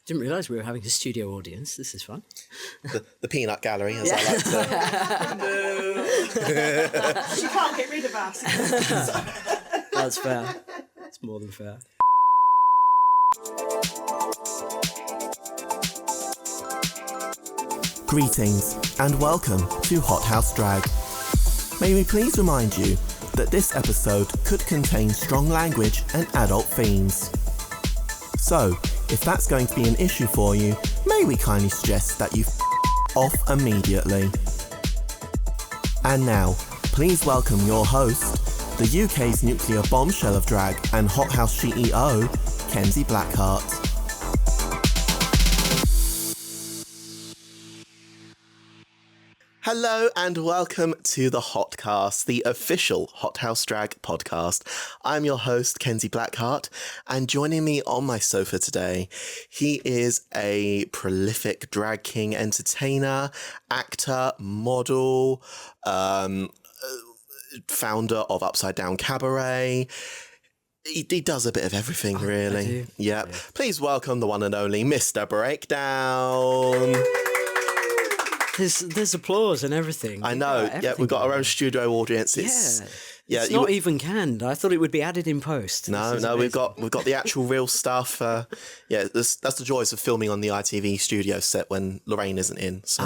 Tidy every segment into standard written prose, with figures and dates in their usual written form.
Didn't realise we were having a studio audience. This is fun. The peanut gallery, as I like to. She can't get rid of us. That's fair. It's more than fair. Greetings and welcome to Hot House Drag. May we please remind you that this episode could contain strong language and adult themes. So, if that's going to be an issue for you, may we kindly suggest that you off immediately. And now, please welcome your host, the UK's nuclear bombshell of drag and Hot House CEO, Kenz Blackheart. Hello and welcome to the HotCast, the official Hot House Drag podcast. I'm your host, Kenz Blackheart, and joining me on my sofa today, he is a prolific drag king entertainer, actor, model, founder of Upside Down Cabaret. He does a bit of everything, really. Yeah. Please welcome the one and only Mr. Breakdown. There's applause and everything. I know. Yeah, we've got our own studio audience. It's not even canned. I thought it would be added in post. No, we've got the actual real stuff. That's the joys of filming on the ITV studio set when Lorraine isn't in. So,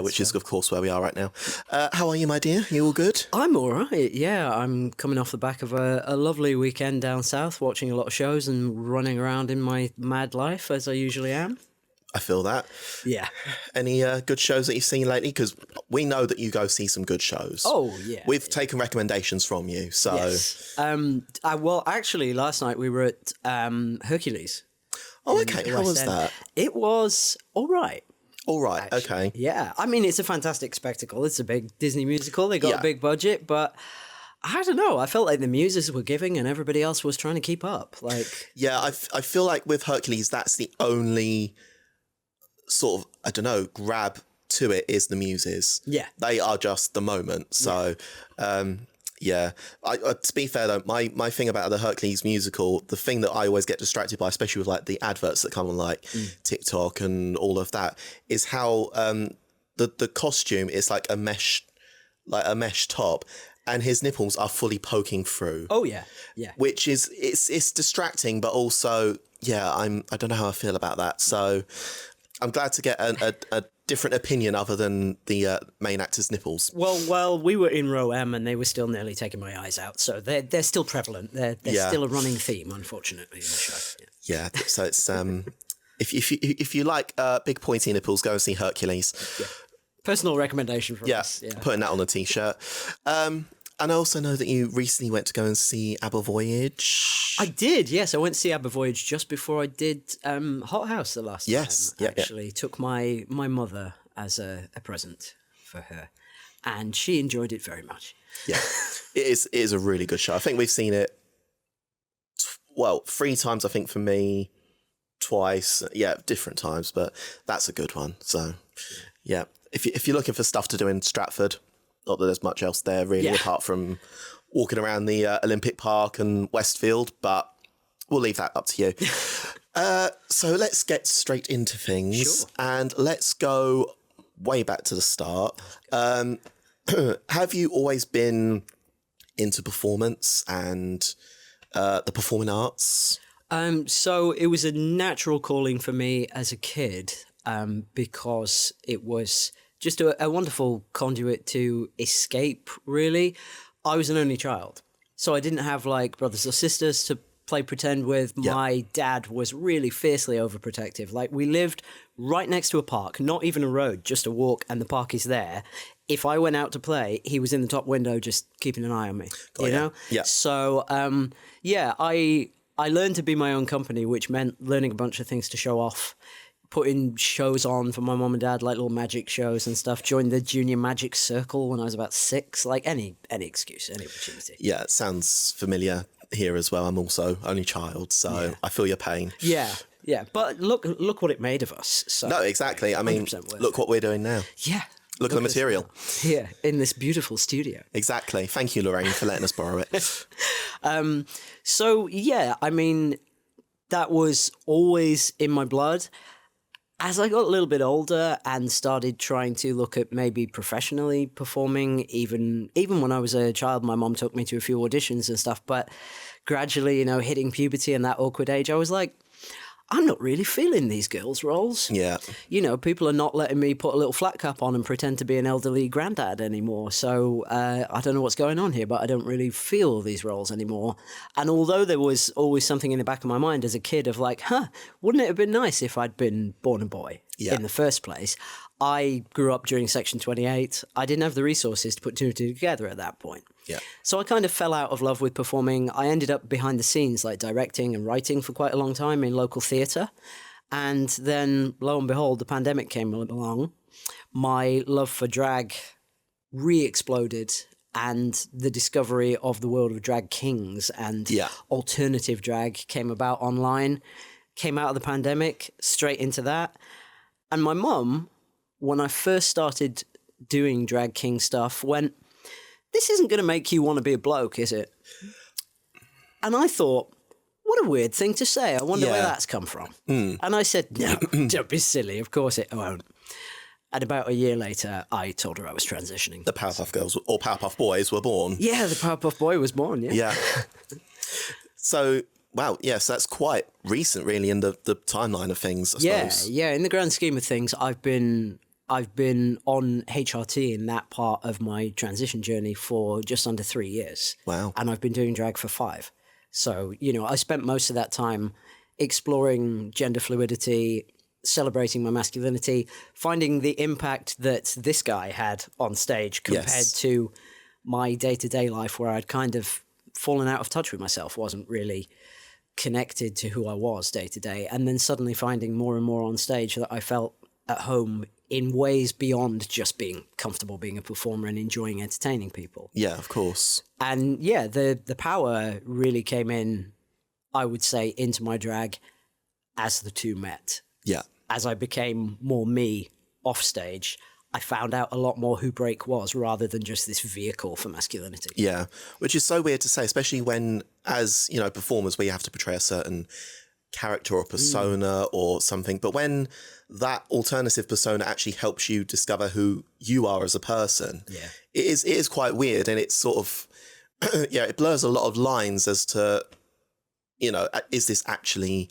which is of course where we are right now. How are you, my dear? You all good? I'm all right. Yeah, I'm coming off the back of a lovely weekend down south, watching a lot of shows and running around in my mad life as I usually am. I feel that. Yeah. Any good shows that you've seen lately? Because we know that you go see some good shows. Oh, yeah. We've taken recommendations from you, so... Yes. Well, actually, last night we were at Hercules. Oh, okay. How was that? It was all right. All right, actually. okay. Yeah. I mean, it's a fantastic spectacle. It's a big Disney musical. They got a big budget, but... I don't know. I felt like the muses were giving and everybody else was trying to keep up. Yeah, I feel like with Hercules, that's the only... sort of, I don't know, grab to it is the muses. Yeah. They are just the moment. So, to be fair though, my thing about the Hercules musical, the thing that I always get distracted by, especially with like the adverts that come on like TikTok and all of that, is how the costume is like a mesh top and his nipples are fully poking through. Oh yeah. Yeah. Which is, it's distracting, but also, I don't know how I feel about that. So I'm glad to get a different opinion other than the main actor's nipples. Well, we were in row M and they were still nearly taking my eyes out, so they're still prevalent. They're still a running theme, unfortunately, in the show. Yeah, so it's if you like big pointy nipples, go and see Hercules. Yeah. Personal recommendation from us. Yeah, putting that on a t-shirt. And I also know that you recently went to go and see ABBA Voyage. I did, yes. I went to see ABBA Voyage just before I did Hot House the last time. Actually, took my mother as a present for her, and she enjoyed it very much. Yeah, it is a really good show. I think we've seen it, 3 times, I think, for me, twice. Yeah, different times, but that's a good one. So, yeah. If you're looking for stuff to do in Stratford, not that there's much else there really, apart from walking around the Olympic Park and Westfield, but we'll leave that up to you. So let's get straight into things, and let's go way back to the start. Have you always been into performance and the performing arts? So it was a natural calling for me as a kid, because it was just a wonderful conduit to escape, really. I was an only child, so I didn't have like brothers or sisters to play pretend with. My dad was really fiercely overprotective. Like, we lived right next to a park, not even a road, just a walk, and the park is there. If I went out to play, he was in the top window just keeping an eye on me, you know? Yeah. So, I learned to be my own company, which meant learning a bunch of things to show off, putting shows on for my mum and dad, like little magic shows and stuff. Joined the junior magic circle when I was about 6. Like any excuse, any opportunity. Yeah, it sounds familiar here as well. I'm also only child, so I feel your pain. Yeah. But look what it made of us. So, no, exactly. I mean, look what we're doing now. Yeah. Look at the material. Here, in this beautiful studio. Exactly. Thank you, Lorraine, for letting us borrow it. So, yeah, I mean, that was always in my blood. As I got a little bit older and started trying to look at maybe professionally performing, even when I was a child, my mom took me to a few auditions and stuff. But gradually, hitting puberty and that awkward age, I was like, I'm not really feeling these girls' roles. Yeah. People are not letting me put a little flat cap on and pretend to be an elderly granddad anymore. So I don't know what's going on here, but I don't really feel these roles anymore. And although there was always something in the back of my mind as a kid of like, wouldn't it have been nice if I'd been born a boy in the first place? I grew up during Section 28. I didn't have the resources to put two and two together at that point. Yeah. So I kind of fell out of love with performing. I ended up behind the scenes, like directing and writing for quite a long time in local theatre. And then, lo and behold, the pandemic came along. My love for drag re-exploded, and the discovery of the world of drag kings and alternative drag came about online, came out of the pandemic, straight into that. And my mum, when I first started doing drag king stuff, went, this isn't going to make you want to be a bloke, is it? And I thought, what a weird thing to say. I wonder where that's come from. And I said, no, don't be silly. Of course it won't. And about a year later, I told her I was transitioning. The Powerpuff Girls or Powerpuff Boys were born. Yeah, the Powerpuff Boy was born, yeah. So, wow, yes, that's quite recent, really, in the timeline of things, I suppose. Yeah, in the grand scheme of things, I've been on HRT in that part of my transition journey for just under 3 years. Wow. And I've been doing drag for 5. So, I spent most of that time exploring gender fluidity, celebrating my masculinity, finding the impact that this guy had on stage compared to my day-to-day life, where I'd kind of fallen out of touch with myself, wasn't really connected to who I was day to day. And then suddenly finding more and more on stage that I felt at home in ways beyond just being comfortable being a performer and enjoying entertaining people. Yeah, of course. And the power really came in, I would say, into my drag as the two met. Yeah. As I became more me off stage, I found out a lot more who Break was rather than just this vehicle for masculinity. Yeah, which is so weird to say, especially when, as performers, where you have to portray a certain character or persona or something, but when that alternative persona actually helps you discover who you are as a person, it is quite weird, and it's sort of it blurs a lot of lines as to is this actually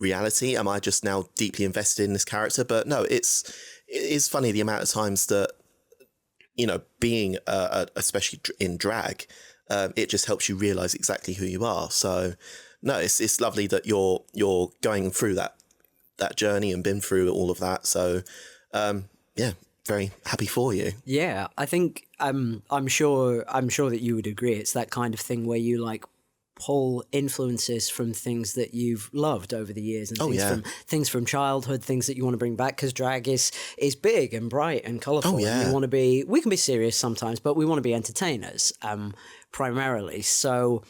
reality? Am I just now deeply invested in this character? But no, it is funny the amount of times that being especially in drag, it just helps you realize exactly who you are. So no, it's lovely that you're going through that journey and been through all of that. So very happy for you. Yeah, I think I'm sure that you would agree. It's that kind of thing where you pull influences from things that you've loved over the years, and things from childhood, things that you want to bring back, because drag is big and bright and colourful. And we can be serious sometimes, but we want to be entertainers primarily. So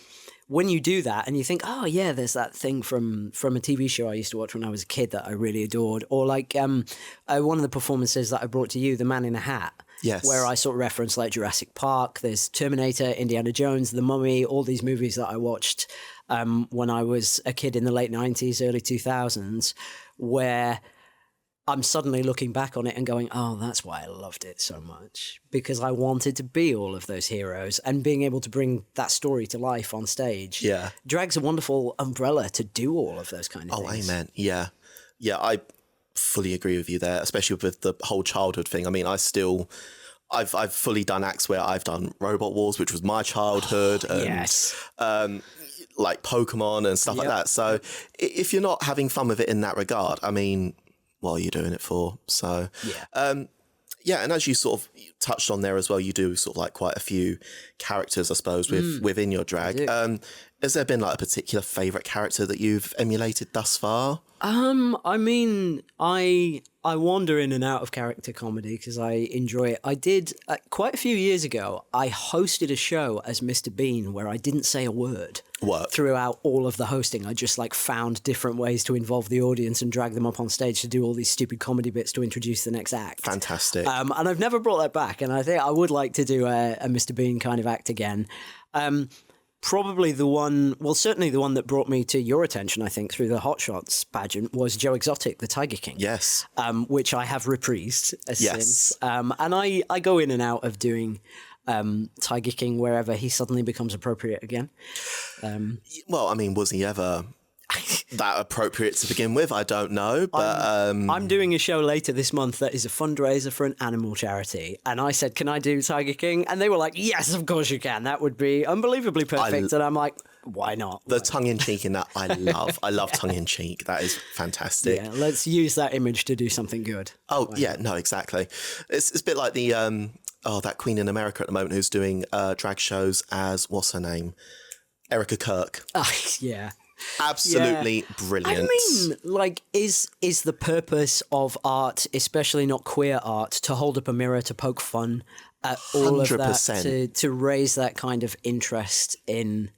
when you do that and you think, oh yeah, there's that thing from a TV show I used to watch when I was a kid that I really adored, or one of the performances that I brought to you, The Man in a Hat. Yes. Where I sort of reference Jurassic Park, there's Terminator, Indiana Jones, The Mummy, all these movies that I watched when I was a kid in the late 90s, early 2000s, where I'm suddenly looking back on it and going, oh, that's why I loved it so much, because I wanted to be all of those heroes, and being able to bring that story to life on stage. Yeah. Drag's a wonderful umbrella to do all of those kind of things. Oh, amen. Yeah. Yeah, I fully agree with you there, especially with the whole childhood thing. I mean, I've fully done acts where I've done Robot Wars, which was my childhood, and yes. Like Pokemon and stuff like that. So if you're not having fun with it in that regard, I mean, what are you doing it for? So and as you sort of touched on there as well, you do sort of quite a few characters, I suppose, within your drag. Has there been a particular favourite character that you've emulated thus far? I mean, I wander in and out of character comedy because I enjoy it. I did, quite a few years ago, I hosted a show as Mr. Bean where I didn't say a word. What? Throughout all of the hosting. I just found different ways to involve the audience and drag them up on stage to do all these stupid comedy bits to introduce the next act. Fantastic. And I've never brought that back, and I think I would like to do a Mr. Bean kind of act again. probably the one, well, certainly the one that brought me to your attention, I think, through the Hot Shots pageant was Joe Exotic, the Tiger King. Yes. Which I have reprised since. And I go in and out of doing Tiger King wherever he suddenly becomes appropriate again. Well, I mean, was he ever that appropriate to begin with? I don't know, but I'm doing a show later this month that is a fundraiser for an animal charity, and I said, can I do Tiger King? And they were like, yes, of course you can, that would be unbelievably perfect. And I'm like, why not? The tongue-in-cheek in that I love tongue-in-cheek. That is fantastic. Yeah, let's use that image to do something good. Oh yeah, no, exactly. It's a bit like the that Queen in America at the moment who's doing drag shows as, what's her name, Erica Kirk. Yeah. Absolutely brilliant. I mean, like, is the purpose of art, especially not queer art, to hold up a mirror to poke fun at all 100%. of that, to raise that kind of interest in?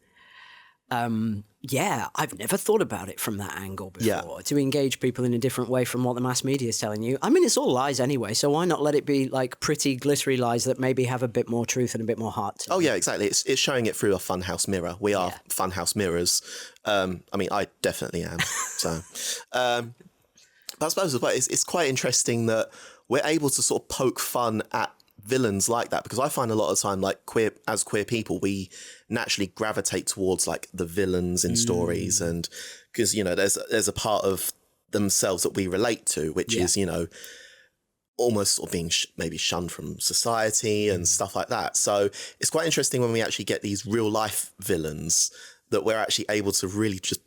I've never thought about it from that angle before. To engage people in a different way from what the mass media is telling you. I mean, it's all lies anyway, so why not let it be like pretty glittery lies that maybe have a bit more truth and a bit more heart to them? Oh yeah, exactly. It's showing it through a funhouse mirror. We are funhouse mirrors. I mean, I definitely am. So, but I suppose as well, it's quite interesting that we're able to sort of poke fun at villains like that, because I find a lot of the time, like, queer people, we naturally gravitate towards like the villains in stories, and because, you know, there's a part of themselves that we relate to, which is, you know, almost sort of being maybe shunned from society and stuff like that. So it's quite interesting when we actually get these real life villains that we're actually able to really just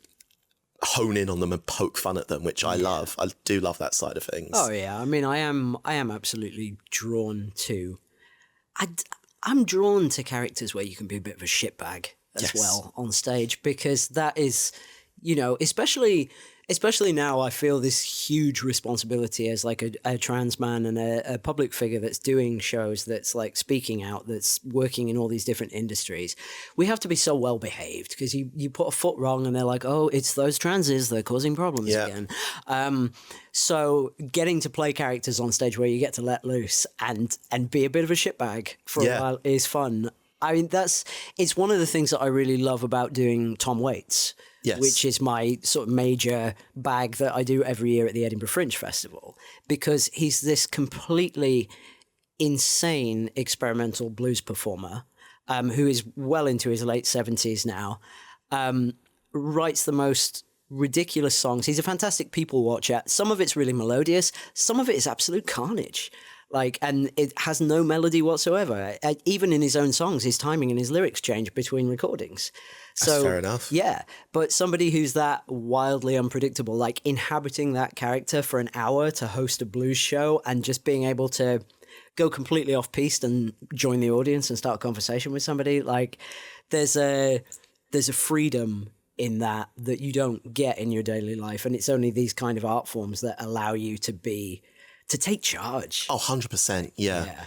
hone in on them and poke fun at them, which I love. I do love that side of things. Oh yeah, I mean, I am absolutely drawn to. I'm drawn to characters where you can be a bit of a shitbag as well on stage, because that is, you know, especially now, I feel this huge responsibility as like a trans man and a public figure that's doing shows, that's like speaking out, that's working in all these different industries. We have to be so well behaved, because you put a foot wrong and they're like, oh, it's those transes, they're causing problems again. So getting to play characters on stage where you get to let loose and be a bit of a shitbag for a while is fun. I mean, it's one of the things that I really love about doing Tom Waits. Yes. Which is my sort of major bag that I do every year at the Edinburgh Fringe Festival, because he's this completely insane experimental blues performer who is well into his late 70s now, writes the most ridiculous songs. He's a fantastic people watcher. Some of it's really melodious. Some of it is absolute carnage. Like, and it has no melody whatsoever. Even in his own songs, his timing and his lyrics change between recordings. So, that's fair enough. Yeah, but somebody who's that wildly unpredictable, like inhabiting that character for an hour to host a blues show and just being able to go completely off-piste and join the audience and start a conversation with somebody, like there's a freedom in that you don't get in your daily life, and it's only these kind of art forms that allow you to take charge. Oh, 100%. Yeah.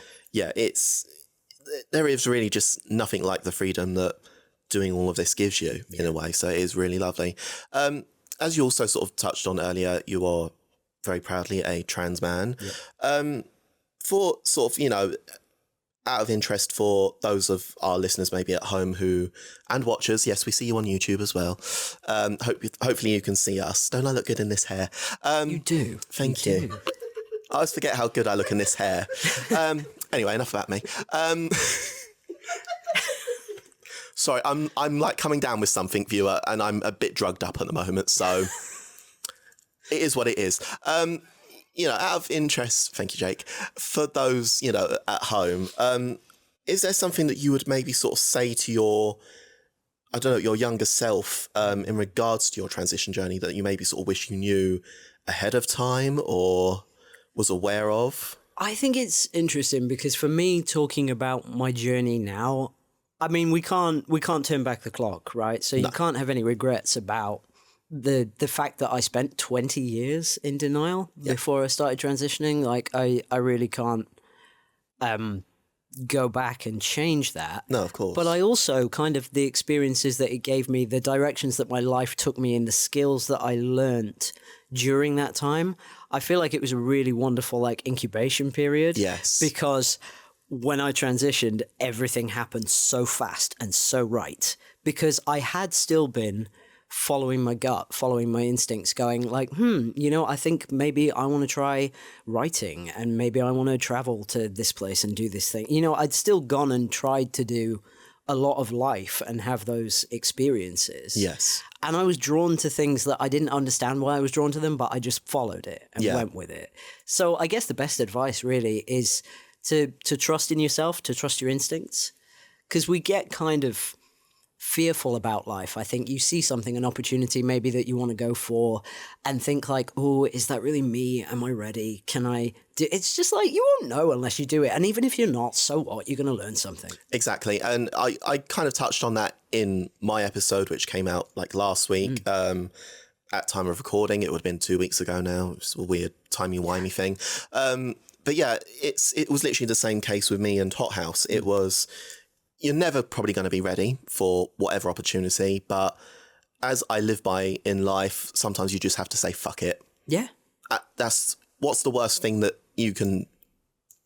There is really just nothing like the freedom that doing all of this gives you in a way. So it is really lovely. As you also sort of touched on earlier, you are very proudly a trans man. For sort of, you know, out of interest for those of our listeners maybe at home and watchers, yes, we see you on YouTube as well. Hopefully you can see us. Don't I look good in this hair? You do. Thank you. I always forget how good I look in this hair. Anyway, enough about me. Sorry, I'm like coming down with something, viewer, and I'm a bit drugged up at the moment, so it is what it is. You know, out of interest, thank you, Jake, for those, you know, at home, is there something that you would maybe sort of say to your younger self in regards to your transition journey that you maybe sort of wish you knew ahead of time or was aware of? I think it's interesting because for me, talking about my journey now, I mean, we can't turn back the clock, right? So you can't have any regrets about the fact that I spent 20 years in denial before I started transitioning. Like, I really can't go back and change that. No, of course. But I also kind of the experiences that it gave me, the directions that my life took me in, the skills that I learnt during that time, I feel like it was a really wonderful like incubation period. Yes. Because when I transitioned, everything happened so fast and so right because I had still been following my gut, following my instincts, going like, I think maybe I want to try writing, and maybe I want to travel to this place and do this thing. I'd still gone and tried to do a lot of life and have those experiences. Yes. And I was drawn to things that I didn't understand why I was drawn to them, but I just followed it and went with it. So I guess the best advice really is to trust in yourself, to trust your instincts, because we get kind of fearful about life. I think you see something, an opportunity maybe that you want to go for, and think like, oh, is that really me? Am I ready? Can I do? It's just like, you won't know unless you do it. And even if you're not, so what? You're going to learn something. Exactly. And I kind of touched on that in my episode, which came out like last week. At time of recording, it would have been 2 weeks ago now. It's a weird timey-wimey thing. But yeah, it was literally the same case with me and HotHouse. It was, you're never probably going to be ready for whatever opportunity, but as I live by in life, sometimes you just have to say, fuck it. Yeah. What's the worst thing that you can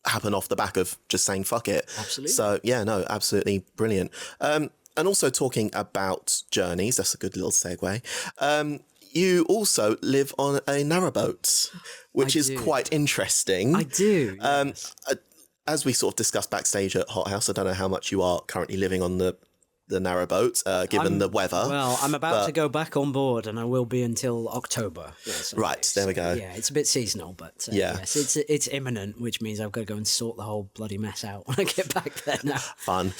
happen off the back of just saying, fuck it? Absolutely. So yeah, no, absolutely brilliant. And also talking about journeys, that's a good little segue. You also live on a narrowboat, which is quite interesting. I do. Yes. As we sort of discussed backstage at HotHouse, I don't know how much you are currently living on the narrowboat, given the weather. Well, I'm about to go back on board, and I will be until October. Yes, right, there we go. Yeah, it's a bit seasonal, but yes, it's imminent, which means I've got to go and sort the whole bloody mess out when I get back there now. Fun.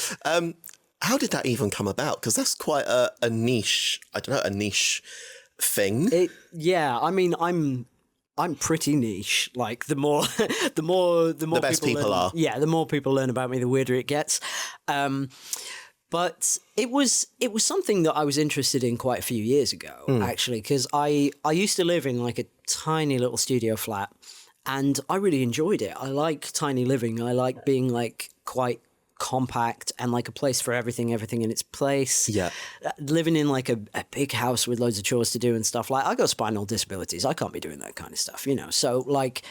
How did that even come about? Because that's quite a niche, a niche thing. I mean, I'm pretty niche. Like the more the best people are. Yeah, the more people learn about me, the weirder it gets. But it was something that I was interested in quite a few years ago, actually, because I used to live in like a tiny little studio flat, and I really enjoyed it. I like tiny living. I like being like quite compact and like a place for everything in its place. Yeah. Living in like a big house with loads of chores to do and stuff. Like, I got spinal disabilities. I can't be doing that kind of stuff, So like,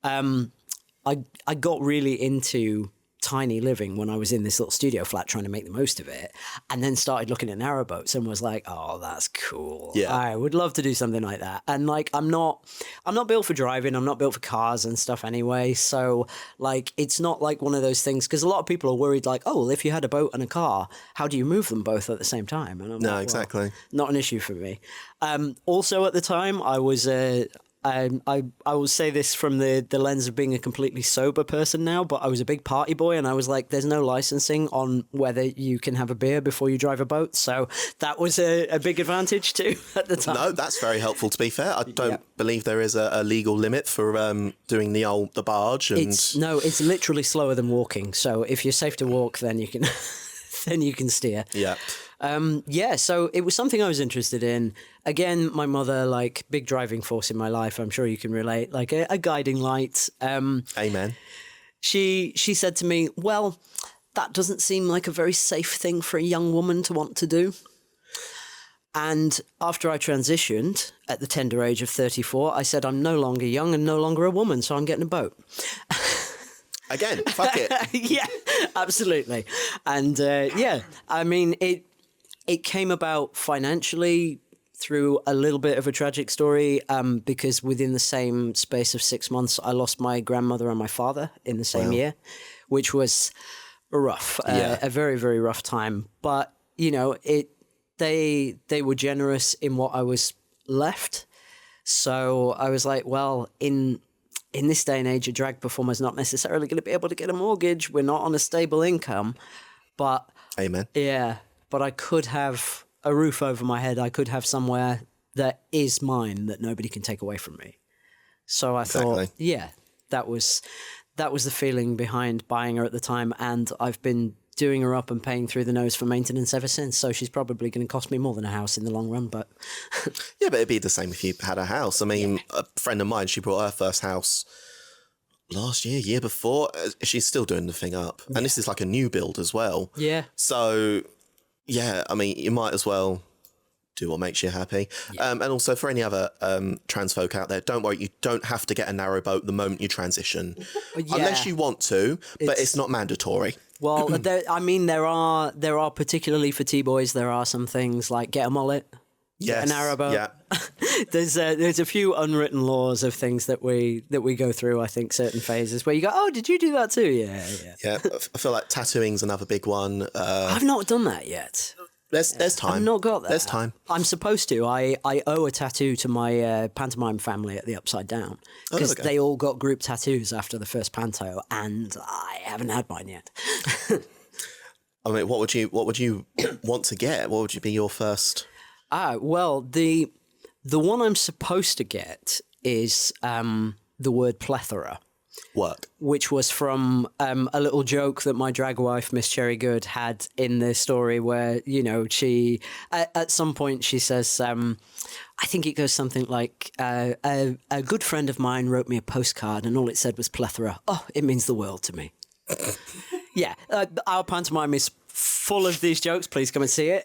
I got really into tiny living when I was in this little studio flat trying to make the most of it, and then started looking at narrowboats and was like, oh, that's cool. Yeah. I would love to do something like that. And like, I'm not built for driving. I'm not built for cars and stuff anyway. So like, it's not like one of those things, because a lot of people are worried like, oh, well, if you had a boat and a car, how do you move them both at the same time? And I'm like, exactly. Well, not an issue for me. Also at the time I was I will say this from the lens of being a completely sober person now, but I was a big party boy, and I was like, there's no licensing on whether you can have a beer before you drive a boat. So that was a big advantage too at the time. No, that's very helpful, to be fair. I don't believe there is a legal limit for doing the barge. And It's literally slower than walking. So if you're safe to walk, then you can then you can steer. Yeah. So it was something I was interested in. Again, my mother, like, big driving force in my life. I'm sure you can relate, like a guiding light. Amen. She said to me, well, that doesn't seem like a very safe thing for a young woman to want to do. And after I transitioned at the tender age of 34, I said, I'm no longer young and no longer a woman, so I'm getting a boat. Again, fuck it. Yeah, absolutely. And I mean, it came about financially through a little bit of a tragic story, because within the same space of 6 months, I lost my grandmother and my father in the same year, which was rough, a very, very rough time. But, they were generous in what I was left. So I was like, well, in this day and age, a drag performer is not necessarily going to be able to get a mortgage. We're not on a stable income, but... Amen. Yeah, but I could have a roof over my head. I could have somewhere that is mine that nobody can take away from me. So I thought, that was the feeling behind buying her at the time, and I've been doing her up and paying through the nose for maintenance ever since. So she's probably going to cost me more than a house in the long run, but... Yeah, but it'd be the same if you had a house. I mean, a friend of mine, she bought her first house last year before. She's still doing the thing up. Yeah. And this is like a new build as well. Yeah. So, yeah, I mean, you might as well do what makes you happy. Yeah. And also for any other trans folk out there, don't worry, you don't have to get a narrowboat the moment you transition. Unless you want to, but it's not mandatory. Well, there are particularly for T-boys, there are some things like get a mullet, Yes. an arrowboat. Yeah. There's a few unwritten laws of things that we go through. I think certain phases where you go, oh, did you do that too? Yeah. Yeah. I feel like tattooing's another big one. I've not done that yet. There's time. I've not got that. There's time. I'm supposed to. I owe a tattoo to my pantomime family at the Upside Down because they all got group tattoos after the first panto, and I haven't had mine yet. I mean, what would you want to get? What would be your first? Well, the one I'm supposed to get is the word plethora. Work. Which was from a little joke that my drag wife, Miss Cherry Good, had in the story where, she, at some point she says, I think it goes something like, a good friend of mine wrote me a postcard and all it said was plethora. Oh, it means the world to me. Yeah, our pantomime is full of these jokes. Please come and see it.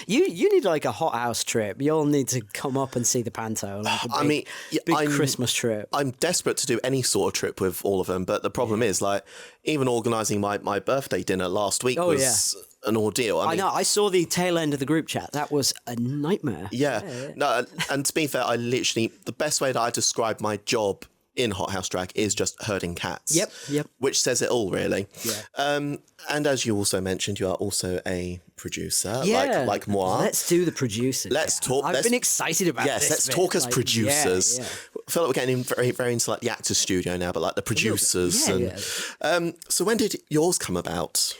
You need like a hot house trip. You'll need to come up and see the panto. Like big Christmas trip. I'm desperate to do any sort of trip with all of them, but the problem is like even organising my birthday dinner last week was an ordeal. I know. I saw the tail end of the group chat. That was a nightmare. Yeah. No, and to be fair, the best way that I describe my job in Hot House Drag is just herding cats. Yep. Which says it all, really. Yeah. And as you also mentioned, you are also a producer, like moi. Let's do the producers. I've been excited about this. Yes, let's talk as producers. Yeah. I feel like we're getting very, very into like the actor's studio now, but like the producers. So when did yours come about?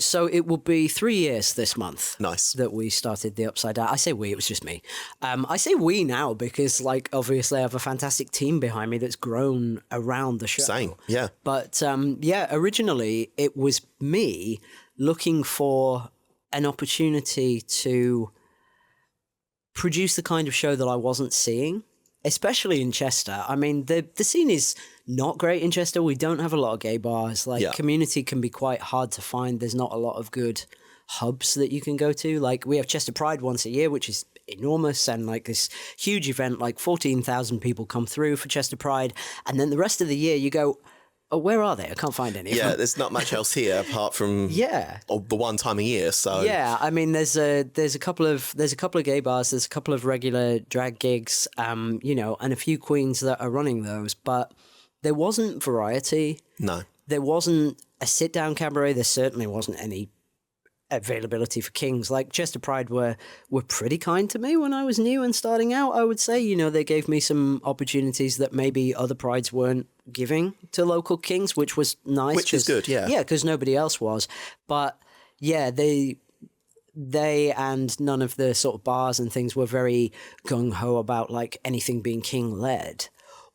So it will be 3 years this month. Nice. That we started the Upside Down. I say we, it was just me. I say we now because, like, obviously I have a fantastic team behind me that's grown around the show. Same, yeah. But, originally it was me looking for an opportunity to produce the kind of show that I wasn't seeing, especially in Chester. I mean, the scene is not great in Chester. We don't have a lot of gay bars. Community can be quite hard to find. There's not a lot of good hubs that you can go to. Like, we have Chester Pride once a year, which is enormous, and like this huge event, like 14,000 people come through for Chester Pride. And then the rest of the year you go, oh, where are they? I can't find any. Yeah, there's not much else here apart from the one time a year. So yeah, I mean, there's a couple of gay bars, there's a couple of regular drag gigs, and a few queens that are running those, but there wasn't variety. No, there wasn't a sit down cabaret. There certainly wasn't any availability for kings. Like Chester Pride were pretty kind to me when I was new and starting out. I would say, they gave me some opportunities that maybe other prides weren't giving to local kings, which was nice. Which is good, yeah. Yeah, because nobody else was. But yeah, they and none of the sort of bars and things were very gung-ho about like anything being king-led.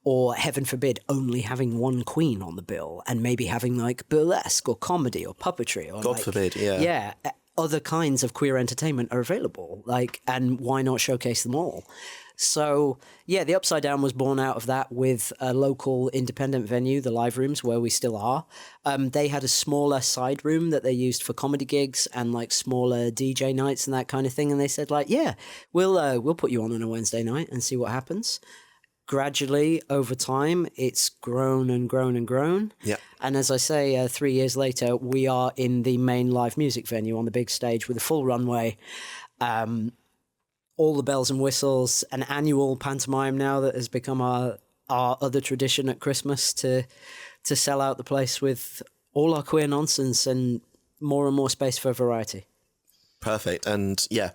Or, heaven forbid, only having one queen on the bill and maybe having like burlesque or comedy or puppetry. Or God forbid, yeah. Yeah, other kinds of queer entertainment are available. And why not showcase them all? So, yeah, the Upside Down was born out of that with a local independent venue, the Live Rooms, where we still are. They had a smaller side room that they used for comedy gigs and like smaller DJ nights and that kind of thing. And they said like, yeah, we'll put you on a Wednesday night and see what happens. Gradually, over time, it's grown and grown and grown. Yeah. And as I say, 3 years later, we are in the main live music venue on the big stage with a full runway, all the bells and whistles, an annual pantomime now that has become our other tradition at Christmas to sell out the place with all our queer nonsense and more space for variety. Perfect. And yeah,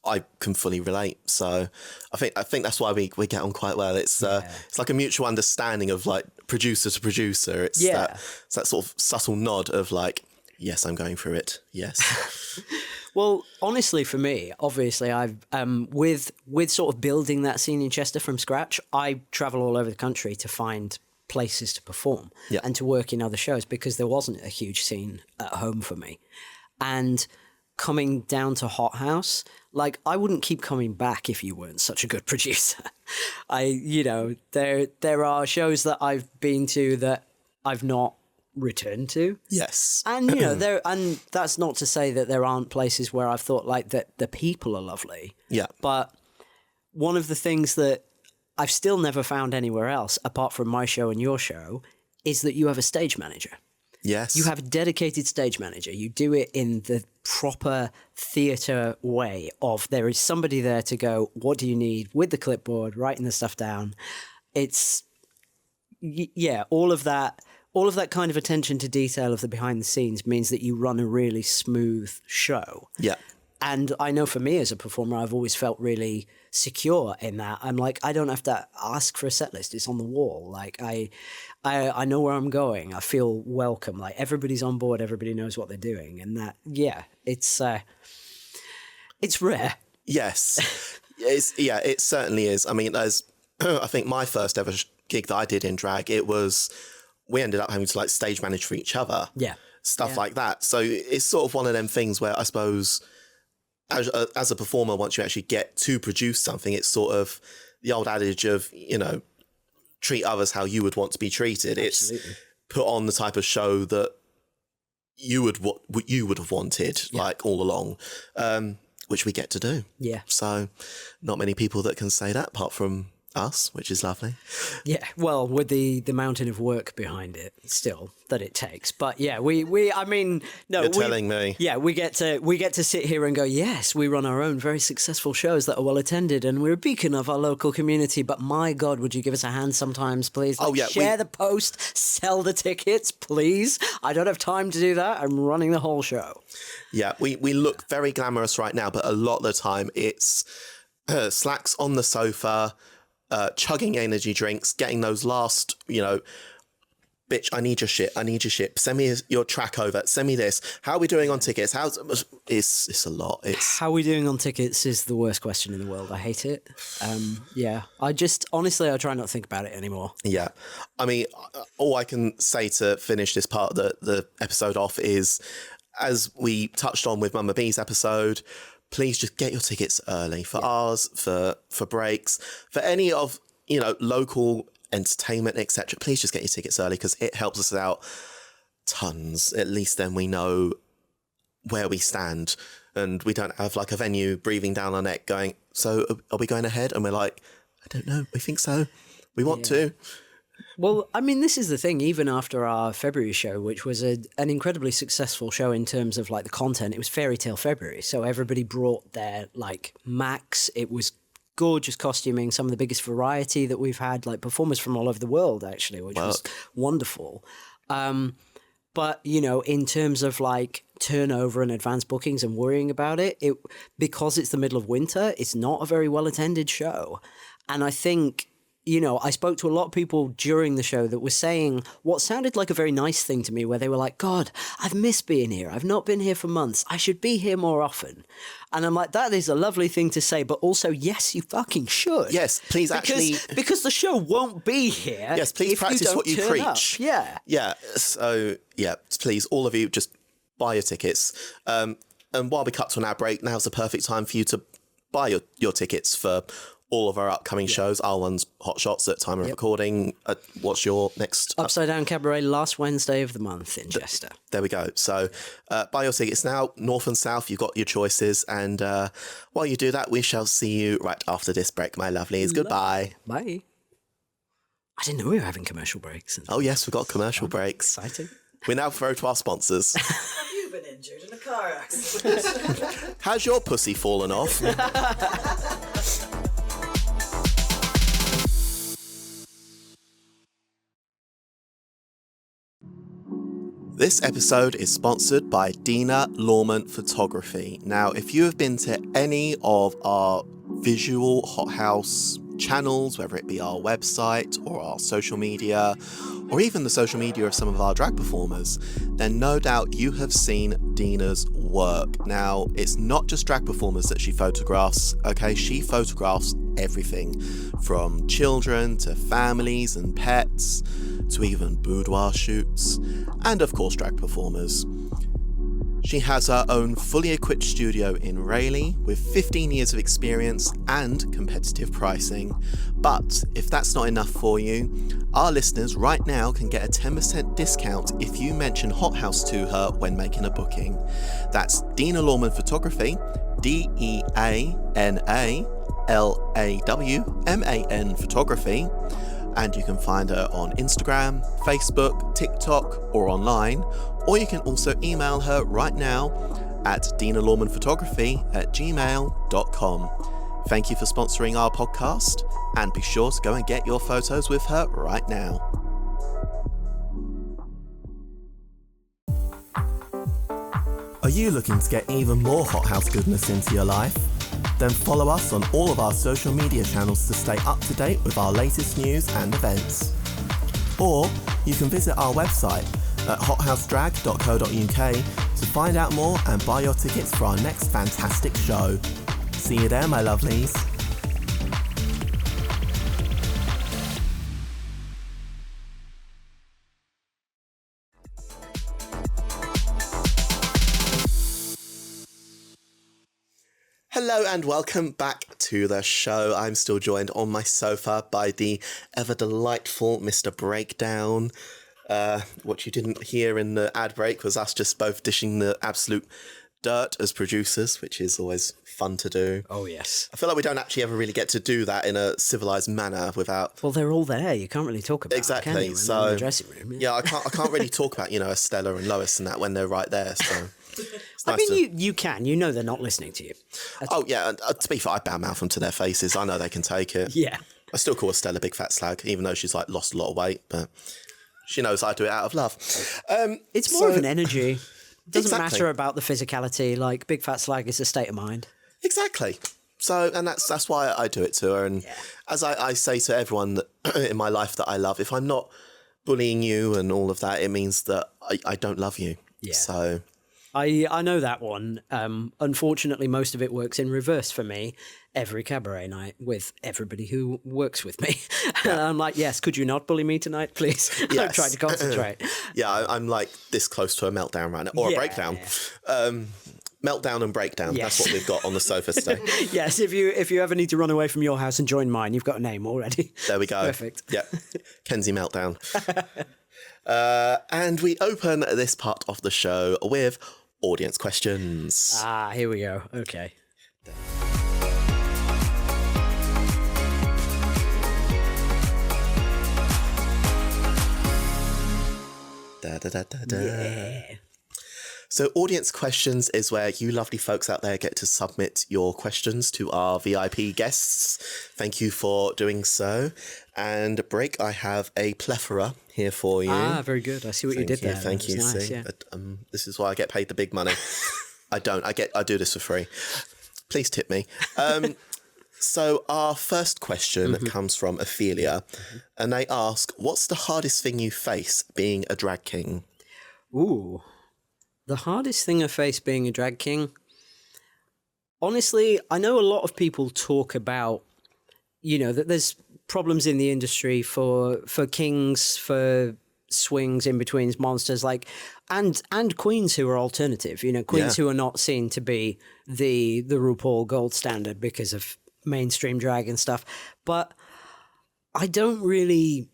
I can fully relate. So I think that's why we get on quite well. It's like a mutual understanding of like producer to producer. It's that sort of subtle nod of like, yes, I'm going through it. Yes. Well, honestly, for me, obviously, I've with sort of building that scene in Chester from scratch, I travel all over the country to find places to perform and to work in other shows because there wasn't a huge scene at home for me. And coming down to Hot House, like, I wouldn't keep coming back if you weren't such a good producer. There are shows that I've been to that I've not returned to. Yes. And, and that's not to say that there aren't places where I've thought, like, that the people are lovely. Yeah. But one of the things that I've still never found anywhere else, apart from my show and your show, is that you have a stage manager. Yes. You have a dedicated stage manager. You do it in the proper theatre way of there is somebody there to go, what do you need, with the clipboard, writing the stuff down. It's, yeah, all of that kind of attention to detail of the behind the scenes means that you run a really smooth show. Yeah. And I know for me as a performer, I've always felt really secure in that. I'm like, I don't have to ask for a set list. It's on the wall. Like I know where I'm going. I feel welcome. Like everybody's on board. Everybody knows what they're doing. And that, yeah, it's rare. Yes. It certainly is. I mean, as I think my first ever gig that I did in drag, we ended up having to like stage manage for each other. Yeah. Stuff like that. So it's sort of one of them things where I suppose as a performer, once you actually get to produce something, it's sort of the old adage of, treat others how you would want to be treated. Absolutely. It's put on the type of show that you would have wanted, like all along, which we get to do. Yeah. So not many people that can say that apart from us, which is lovely. Yeah, well, with the mountain of work behind it still that it takes. But yeah, we I mean, no, you're telling me. Yeah, we get to sit here and go, yes, we run our own very successful shows that are well attended and we're a beacon of our local community, but my God, would you give us a hand sometimes, please? Like, share the post, sell the tickets, please. I don't have time to do that. I'm running the whole show. Yeah, we look very glamorous right now, but a lot of the time it's slacks on the sofa, chugging energy drinks, getting those last, bitch, I need your shit. Send me your track over. Send me this. How are we doing on tickets? It's a lot. How are we doing on tickets is the worst question in the world. I hate it. Yeah. Honestly, I try not to think about it anymore. Yeah. I mean, all I can say to finish this part of the episode off is, as we touched on with Mama B's episode, please just get your tickets early for ours, for breaks, for any of, local entertainment, etc. Please just get your tickets early because it helps us out tons. At least then we know where we stand and we don't have like a venue breathing down our neck going, so are we going ahead? And we're like, I don't know. We think so. We want to. Well, I mean, this is the thing, even after our February show, which was an incredibly successful show in terms of like the content, it was Fairy Tale February. So everybody brought their like max. It was gorgeous costuming, some of the biggest variety that we've had, like performers from all over the world, actually, which was wonderful. But, in terms of like turnover and advanced bookings and worrying about it, because it's the middle of winter, it's not a very well attended show. And I think, I spoke to a lot of people during the show that were saying what sounded like a very nice thing to me, where they were like, God, I've missed being here. I've not been here for months. I should be here more often. And I'm like, that is a lovely thing to say, but also, yes, you fucking should. Yes, please because the show won't be here. Yes, please practice what you preach. Up. Yeah. Yeah. So, please, all of you, just buy your tickets. And while we cut to an ad break, now's the perfect time for you to buy your tickets for all of our upcoming shows. Our one's Hot Shots at time of recording. What's your next? Upside Down Cabaret, last Wednesday of the month in Chester. There we go. So buy your tickets now, north and south, you've got your choices. And while you do that, we shall see you right after this break, my lovelies. Goodbye. Bye. I didn't know we were having commercial breaks. Oh, yes, we've got commercial breaks. Exciting. We now throw to our sponsors. You've been injured in a car accident. Has your pussy fallen off? This episode is sponsored by Dina Lawman Photography. Now, if you have been to any of our visual hothouse channels, whether it be our website or our social media, or even the social media of some of our drag performers, then no doubt you have seen Dina's work. Now, it's not just drag performers that she photographs, okay? She photographs everything from children to families and pets to even boudoir shoots, and of course drag performers. She has her own fully equipped studio in Raleigh with 15 years of experience and competitive pricing. But if that's not enough for you, our listeners right now can get a 10% discount if you mention Hot House to her when making a booking. That's Dina Lawman Photography, DeanaLawman Photography. and you can find her on Instagram, Facebook, TikTok, or online, or you can also email her right now at dinalawmanphotography@gmail.com. Thank you for sponsoring our podcast, and be sure to go and get your photos with her right now. Are you looking to get even more hothouse goodness into your life? Then follow us on all of our social media channels to stay up to date with our latest news and events. Or you can visit our website at hothousedrag.co.uk to find out more and buy your tickets for our next fantastic show. See you there, my lovelies. Hello and welcome back to the show. I'm still joined on my sofa by the ever delightful Mr. Breakdown. What you didn't hear in the ad break was us just both dishing the absolute dirt as producers, which is always fun to do. Oh, yes. I feel like we don't actually ever really get to do that in a civilized manner without... Well, they're all there. You can't really talk about Exactly. it, can you, when they're in the dressing room? Yeah, I can't really talk about, Estella and Lois and that when they're right there, so... I mean, you can. You know they're not listening to you. Oh, yeah. And, to be fair, I badmouth them to their faces. I know they can take it. Yeah. I still call Estella big fat slag, even though she's, lost a lot of weight. But she knows I do it out of love. It's more of an energy. It doesn't Exactly. matter about the physicality. Like, big fat slag is a state of mind. Exactly. So, and that's why I do it to her. And as I say to everyone that, in my life that I love, if I'm not bullying you and all of that, it means that I don't love you. Yeah. So... I know that one. Unfortunately, most of it works in reverse for me every cabaret night with everybody who works with me. And I'm like, yes, could you not bully me tonight, please? I'm Yes. trying to concentrate. Yeah, I'm like this close to a meltdown right now, or a breakdown. Meltdown and breakdown. Yes. That's what we've got on the sofa today. Yes, if you ever need to run away from your house and join mine, you've got a name already. There we go. Perfect. Yeah, Kenzie Meltdown. And we open this part of the show with audience questions. Ah, here we go. Okay. Da, da, da, da, da. Yeah. So audience questions is where you lovely folks out there get to submit your questions to our VIP guests. Thank you for doing so. And Break, I have a plethora here for you. Ah, very good. I see what you did there. Thank you. Nice, See, yeah. but, this is why I get paid the big money. I don't. I do this for free. Please tip me. So our first question comes from Ophelia, and they ask, "What's the hardest thing you face being a drag king?" Ooh. The hardest thing I face being a drag king, honestly, I know a lot of people talk about, that there's problems in the industry for kings, for swings, in-betweens, monsters, and queens who are alternative, queens who are not seen to be the RuPaul gold standard because of mainstream drag and stuff. But I don't really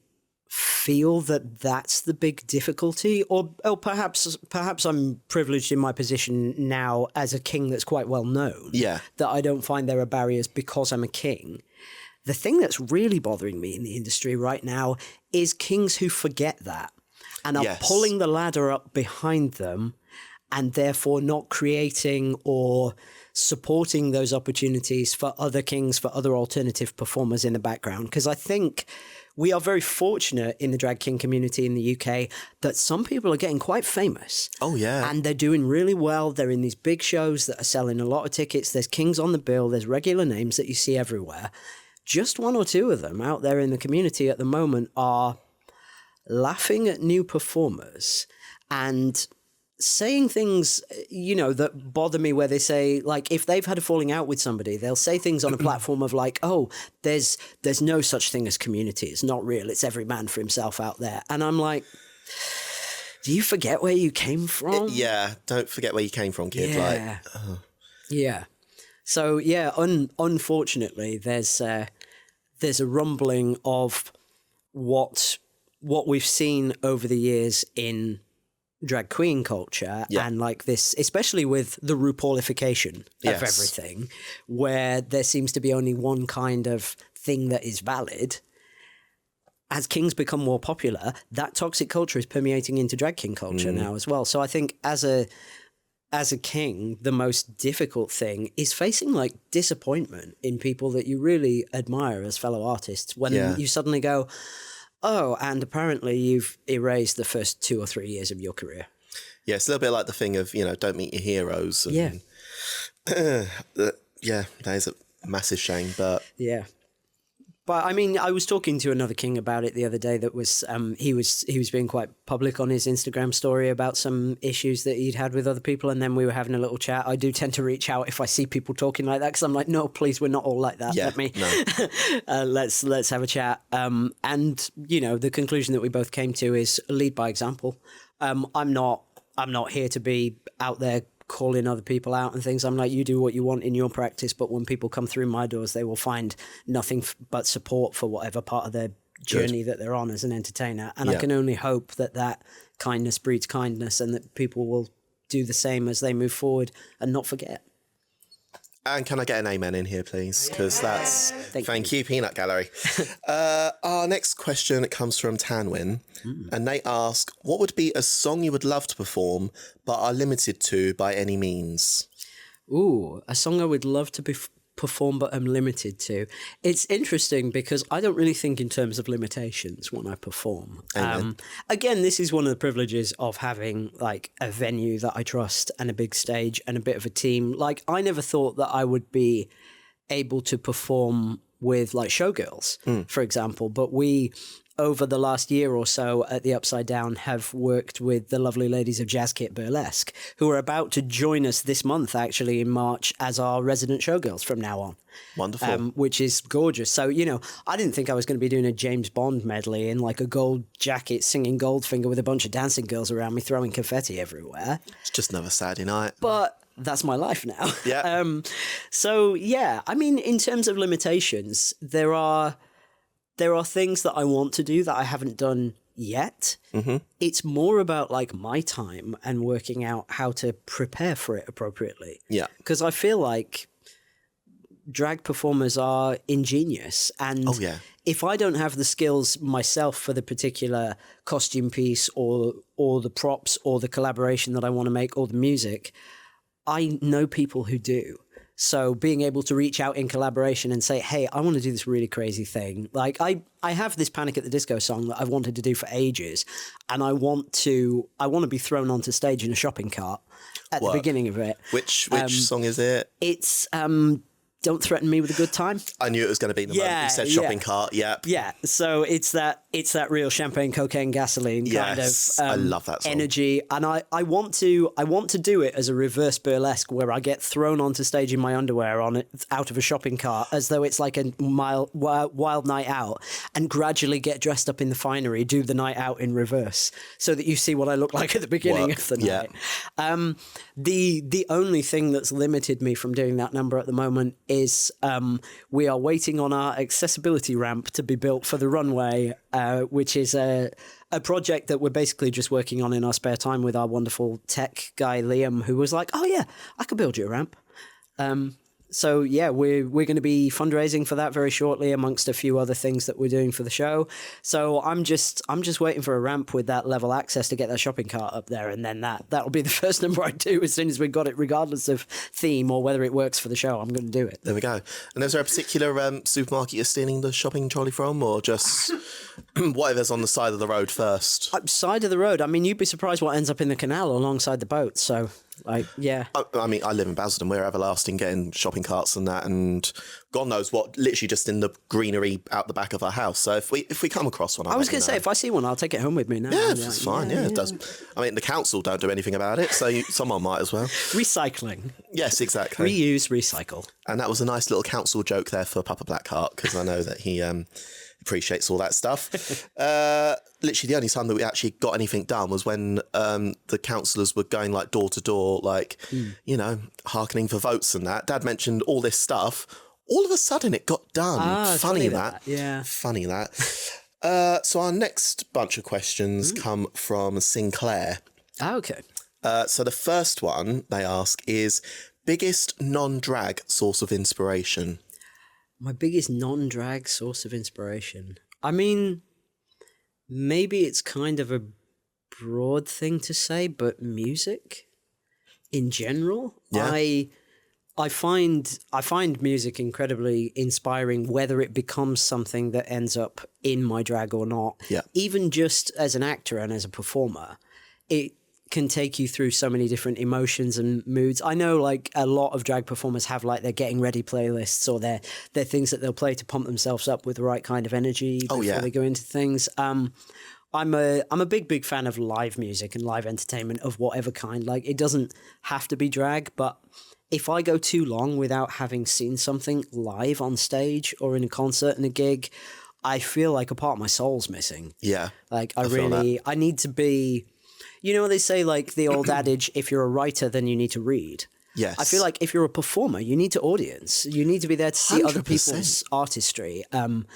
feel that that's the big difficulty, or perhaps I'm privileged in my position now as a king that's quite well known. Yeah. That I don't find there are barriers because I'm a king. The thing that's really bothering me in the industry right now is kings who forget that and are pulling the ladder up behind them and therefore not creating or supporting those opportunities for other kings, for other alternative performers in the background. Because I think we are very fortunate in the drag king community in the UK that some people are getting quite famous. Oh, yeah. And they're doing really well. They're in these big shows that are selling a lot of tickets. There's kings on the bill. There's regular names that you see everywhere. Just one or two of them out there in the community at the moment are laughing at new performers and saying things, that bother me, where they say, if they've had a falling out with somebody, they'll say things on a platform of oh, there's no such thing as community. It's not real. It's every man for himself out there. And I'm like, do you forget where you came from? Yeah, don't forget where you came from, kid. Yeah. Yeah. So, yeah, unfortunately, there's a rumbling of what we've seen over the years in drag queen culture and this, especially with the RuPaulification of everything, where there seems to be only one kind of thing that is valid. as kings become more popular, that toxic culture is permeating into drag king culture now as well. So I think as a king, the most difficult thing is facing like disappointment in people that you really admire as fellow artists when you suddenly go, oh, and apparently you've erased the first 2 or 3 years of your career. Yeah, it's a little bit like the thing of, don't meet your heroes. And, that is a massive shame, but... Yeah. But I mean, I was talking to another king about it the other day. That was he was being quite public on his Instagram story about some issues that he'd had with other people, and then we were having a little chat. I do tend to reach out if I see people talking like that because I'm like, no, please, we're not all like that. Yeah, Let me let's have a chat. And the conclusion that we both came to is lead by example. I'm not here to be out there calling other people out and things. I'm like, you do what you want in your practice, but when people come through my doors, they will find nothing but support for whatever part of their journey that they're on as an entertainer. And I can only hope that kindness breeds kindness and that people will do the same as they move forward and not forget. And can I get an amen in here, please? Because that's... Thank you, Peanut Gallery. Our next question comes from Tanwin, and they ask, what would be a song you would love to perform but are limited to by any means? Ooh, a song I would love to perform but am limited to. It's interesting because I don't really think in terms of limitations when I perform. Again, this is one of the privileges of having like a venue that I trust and a big stage and a bit of a team. Like I never thought that I would be able to perform with like showgirls, for example, but we over the last year or so at the Upside Down have worked with the lovely ladies of Jazz Kit Burlesque, who are about to join us this month, actually in March, as our resident showgirls from now on. Wonderful. Which is gorgeous. So, I didn't think I was going to be doing a James Bond medley in like a gold jacket singing Goldfinger with a bunch of dancing girls around me throwing confetti everywhere. It's just another Saturday night. But that's my life now. Yeah. I mean, in terms of limitations, there are things that I want to do that I haven't done yet. Mm-hmm. It's more about like my time and working out how to prepare for it appropriately. Yeah. Because I feel like drag performers are ingenious. And if I don't have the skills myself for the particular costume piece or the props or the collaboration that I want to make or the music, I know people who do. So being able to reach out in collaboration and say, hey, I want to do this really crazy thing. Like I have this Panic at the Disco song that I've wanted to do for ages. And I want to be thrown onto stage in a shopping cart at the beginning of it. Which song is it? It's Don't Threaten Me with a Good Time. I knew it was going to be in the moment you said shopping cart. Yep. Yeah. So it's that real champagne, cocaine, gasoline kind of I love that song. Energy. And I want to do it as a reverse burlesque where I get thrown onto stage in my underwear out of a shopping cart as though it's like a wild night out, and gradually get dressed up in the finery, do the night out in reverse so that you see what I look like at the beginning of the night. The only thing that's limited me from doing that number at the moment is we are waiting on our accessibility ramp to be built for the runway, which is a project that we're basically just working on in our spare time with our wonderful tech guy, Liam, who was like, oh yeah, I could build you a ramp. So yeah, we're going to be fundraising for that very shortly, amongst a few other things that we're doing for the show. So I'm just waiting for a ramp with that level access to get that shopping cart up there, and then that'll be the first number I do as soon as we've got it, regardless of theme or whether it works for the show. I'm going to do it. There we go. And is there a particular supermarket you're stealing the shopping trolley from, or just whatever's on the side of the road first? Side of the road. I mean, you'd be surprised what ends up in the canal alongside the boat. So. Yeah. I mean, I live in Basildon. We're everlasting getting shopping carts and that, and God knows what, literally just in the greenery out the back of our house. So if we come across one, I was going to say, if I see one, I'll take it home with me now. Yeah, it's fine. Yeah, it does. I mean, the council don't do anything about it, so someone might as well. Recycling. Yes, exactly. Reuse, recycle. And that was a nice little council joke there for Papa Blackheart, because I know that he appreciates all that stuff. Literally the only time that we actually got anything done was when the councillors were going like door to door, like, hearkening for votes and that. Dad mentioned all this stuff. All of a sudden it got done. Funny that. Yeah. Funny that. So our next bunch of questions come from Sinclair. Okay. So the first one they ask is, biggest non-drag source of inspiration? My biggest non-drag source of inspiration. I mean, maybe it's kind of a broad thing to say, but music in general. Yeah. I find music incredibly inspiring, whether it becomes something that ends up in my drag or not. Yeah. Even just as an actor and as a performer, it can take you through so many different emotions and moods. I know like a lot of drag performers have like their getting ready playlists or their things that they'll play to pump themselves up with the right kind of energy before they go into things. I'm a big fan of live music and live entertainment of whatever kind. Like it doesn't have to be drag, but if I go too long without having seen something live on stage or in a concert and a gig, I feel like a part of my soul's missing. Yeah. Like I need to be, you know what they say, like the old adage, if you're a writer, then you need to read. Yes. I feel like if you're a performer, you need to audience. You need to be there to see other 100%. people's artistry and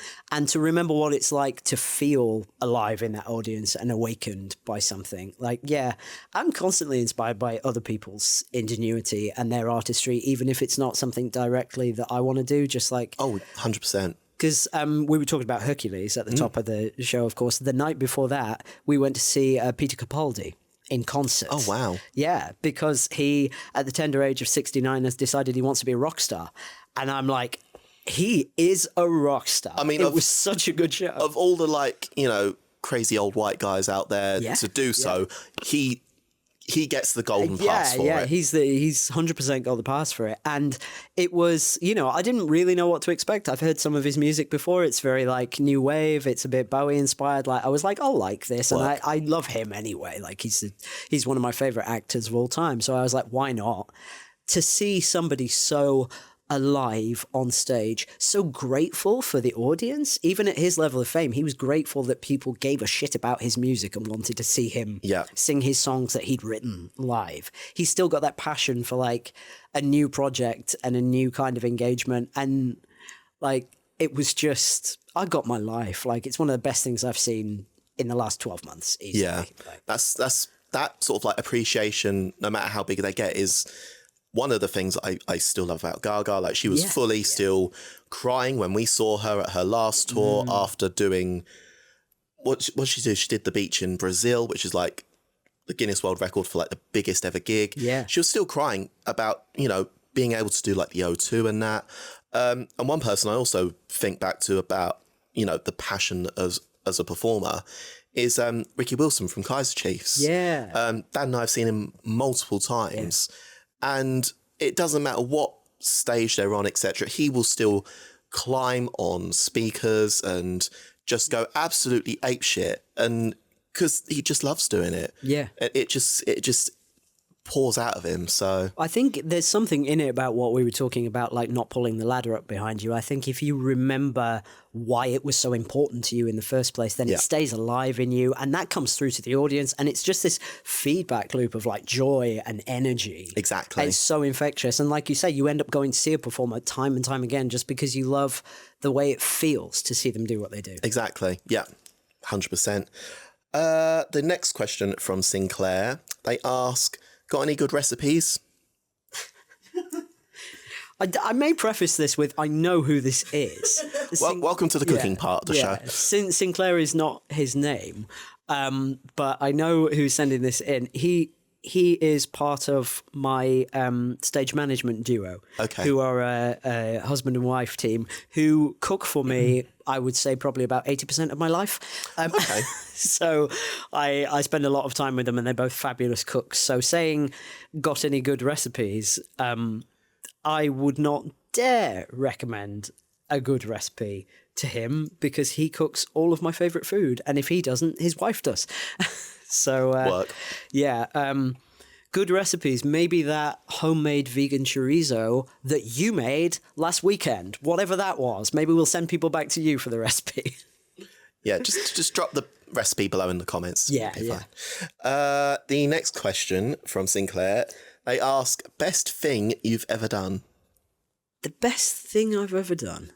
to remember what it's like to feel alive in that audience and awakened by something. Like, yeah, I'm constantly inspired by other people's ingenuity and their artistry, even if it's not something directly that I want to do, just like... Oh, 100%. Because we were talking about Hercules at the top of the show, of course. The night before that, we went to see Peter Capaldi in concert. Oh, wow. Yeah, because he, at the tender age of 69, has decided he wants to be a rock star. And I'm like, he is a rock star. I mean, it was such a good show. Of all the, like, you know, crazy old white guys out there to do so, he gets the golden pass for it. He's 100% got the pass for it. And it was, you know, I didn't really know what to expect. I've heard some of his music before. It's very like new wave. It's a bit Bowie inspired. Like I was like, I'll like this. And I love him anyway. Like he's one of my favorite actors of all time. So I was like, why not? To see somebody so alive on stage, so grateful for the audience. Even at his level of fame, he was grateful that people gave a shit about his music and wanted to see him sing his songs that he'd written live. He's still got that passion for like a new project and a new kind of engagement. And like, it was just, I got my life. Like, it's one of the best things I've seen in the last 12 months. Easily. Yeah. Like, That's that sort of like appreciation, no matter how big they get, is one of the things I still love about Gaga. Like she was fully still crying when we saw her at her last tour after doing what she did. She did the beach in Brazil, which is like the Guinness World Record for like the biggest ever gig. Yeah, she was still crying about, you know, being able to do like the O2 and that. And one person I also think back to about, you know, the passion as a performer is Ricky Wilson from Kaiser Chiefs. Yeah, Dan and I have seen him multiple times. Yeah. And it doesn't matter what stage they're on, etc. He will still climb on speakers and just go absolutely apeshit, and because he just loves doing it. Yeah, it just pours out of him. So I think there's something in it about what we were talking about, like not pulling the ladder up behind you. I think if you remember why it was so important to you in the first place, then it stays alive in you, and that comes through to the audience, and it's just this feedback loop of like joy and energy. Exactly. It's so infectious, and like you say, you end up going to see a performer time and time again just because you love the way it feels to see them do what they do. Exactly. Yeah, 100%. The next question from Sinclair, they ask, got any good recipes? I may preface this with, I know who this is. Welcome to the cooking part of the show. Sinclair is not his name, but I know who's sending this in. He is part of my stage management duo, who are a husband and wife team who cook for me, I would say probably about 80% of my life. So I spend a lot of time with them, and they're both fabulous cooks. So saying, got any good recipes, I would not dare recommend a good recipe to him because he cooks all of my favourite food. And if he doesn't, his wife does. So, good recipes. Maybe that homemade vegan chorizo that you made last weekend, whatever that was. Maybe we'll send people back to you for the recipe. Yeah, just drop the recipe below in the comments. Yeah. The next question from Sinclair, they ask, best thing you've ever done? The best thing I've ever done?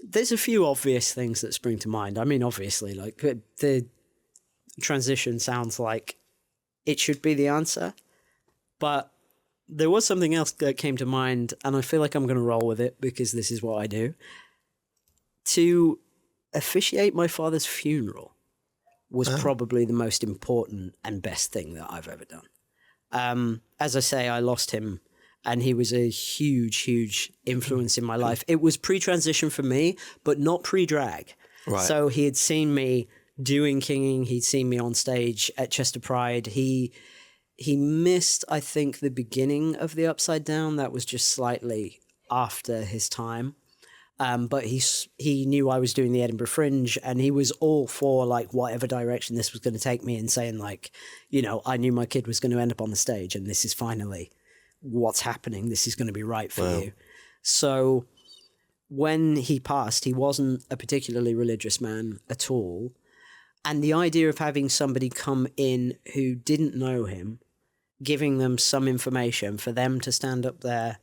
There's a few obvious things that spring to mind. I mean, obviously, like the transition sounds like it should be the answer, but there was something else that came to mind, and I feel like I'm going to roll with it because this is what I do. to officiate my father's funeral was probably the most important and best thing that I've ever done. As I say, I lost him, and he was a huge, huge influence in my life. It was pre-transition for me, but not pre-drag. Right. So he had seen me doing kinging. He'd seen me on stage at Chester Pride. He missed, I think, the beginning of the Upside Down. That was just slightly after his time. But he knew I was doing the Edinburgh Fringe, and he was all for like whatever direction this was going to take me, and saying like, you know, I knew my kid was going to end up on the stage, and this is finally what's happening. This is going to be right for you. So when he passed, he wasn't a particularly religious man at all. And the idea of having somebody come in who didn't know him, giving them some information for them to stand up there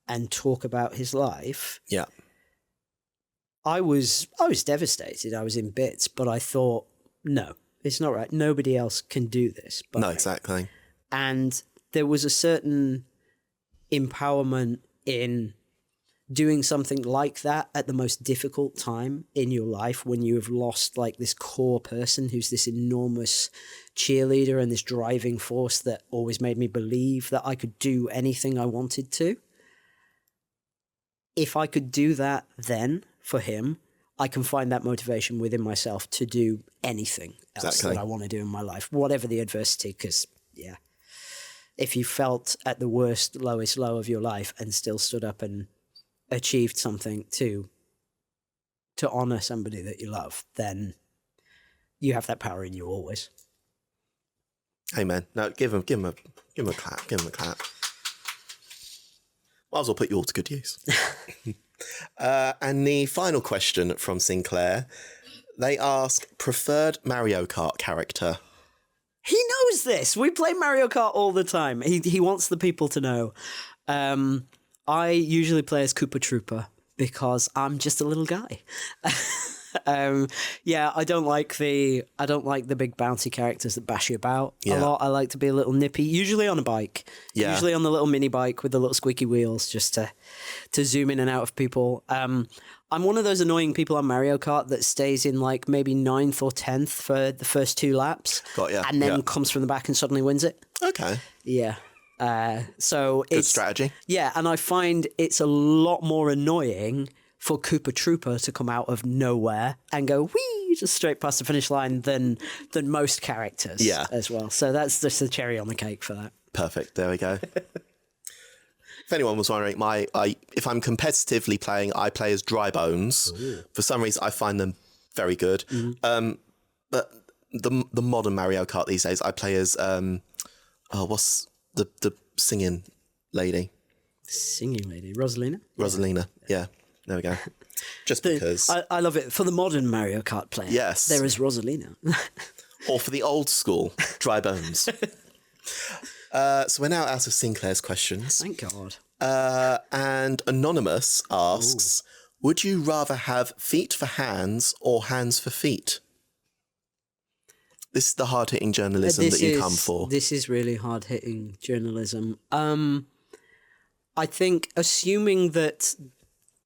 and talk about his life. Yeah. I was devastated. I was in bits, but I thought, no, it's not right. Nobody else can do this. No, exactly. And there was a certain empowerment in doing something like that at the most difficult time in your life, when you have lost like this core person who's this enormous cheerleader and this driving force that always made me believe that I could do anything I wanted to. If I could do that then for him, I can find that motivation within myself to do anything else that I want to do in my life, whatever the adversity, because, yeah, if you felt at the worst, lowest low of your life and still stood up and achieved something to honor somebody that you love, then you have that power in you always. Amen. Now give him a clap. Give him a clap. Might as well put you all to good use. And the final question from Sinclair, they ask, preferred Mario Kart character. He knows this. We play Mario Kart all the time. He wants the people to know. I usually play as Koopa Troopa because I'm just a little guy. Yeah, I don't like the big bouncy characters that bash you about a lot. I like to be a little nippy, usually on a bike. Yeah. Usually on the little mini bike with the little squeaky wheels, just to zoom in and out of people. I'm one of those annoying people on Mario Kart that stays in like maybe 9th or 10th for the first 2 laps. Got ya. And then comes from the back and suddenly wins it. Okay. Yeah. So good it's strategy. Yeah, and I find it's a lot more annoying for Koopa Troopa to come out of nowhere and go whee just straight past the finish line than most characters as well. So that's just the cherry on the cake for that. Perfect. There we go. If anyone was wondering, if I'm competitively playing, I play as Dry Bones. Ooh. For some reason, I find them very good. Mm-hmm. But the modern Mario Kart these days, I play as what's the singing lady? Singing lady, Rosalina. Rosalina, yeah. There we go. Just because. I love it. For the modern Mario Kart player, yes, there is Rosalina. Or for the old school, Dry Bones. So we're now out of Sinclair's questions. Thank God. And Anonymous asks, would you rather have feet for hands or hands for feet? This is the hard-hitting journalism that you come for. This is really hard-hitting journalism. I think, assuming that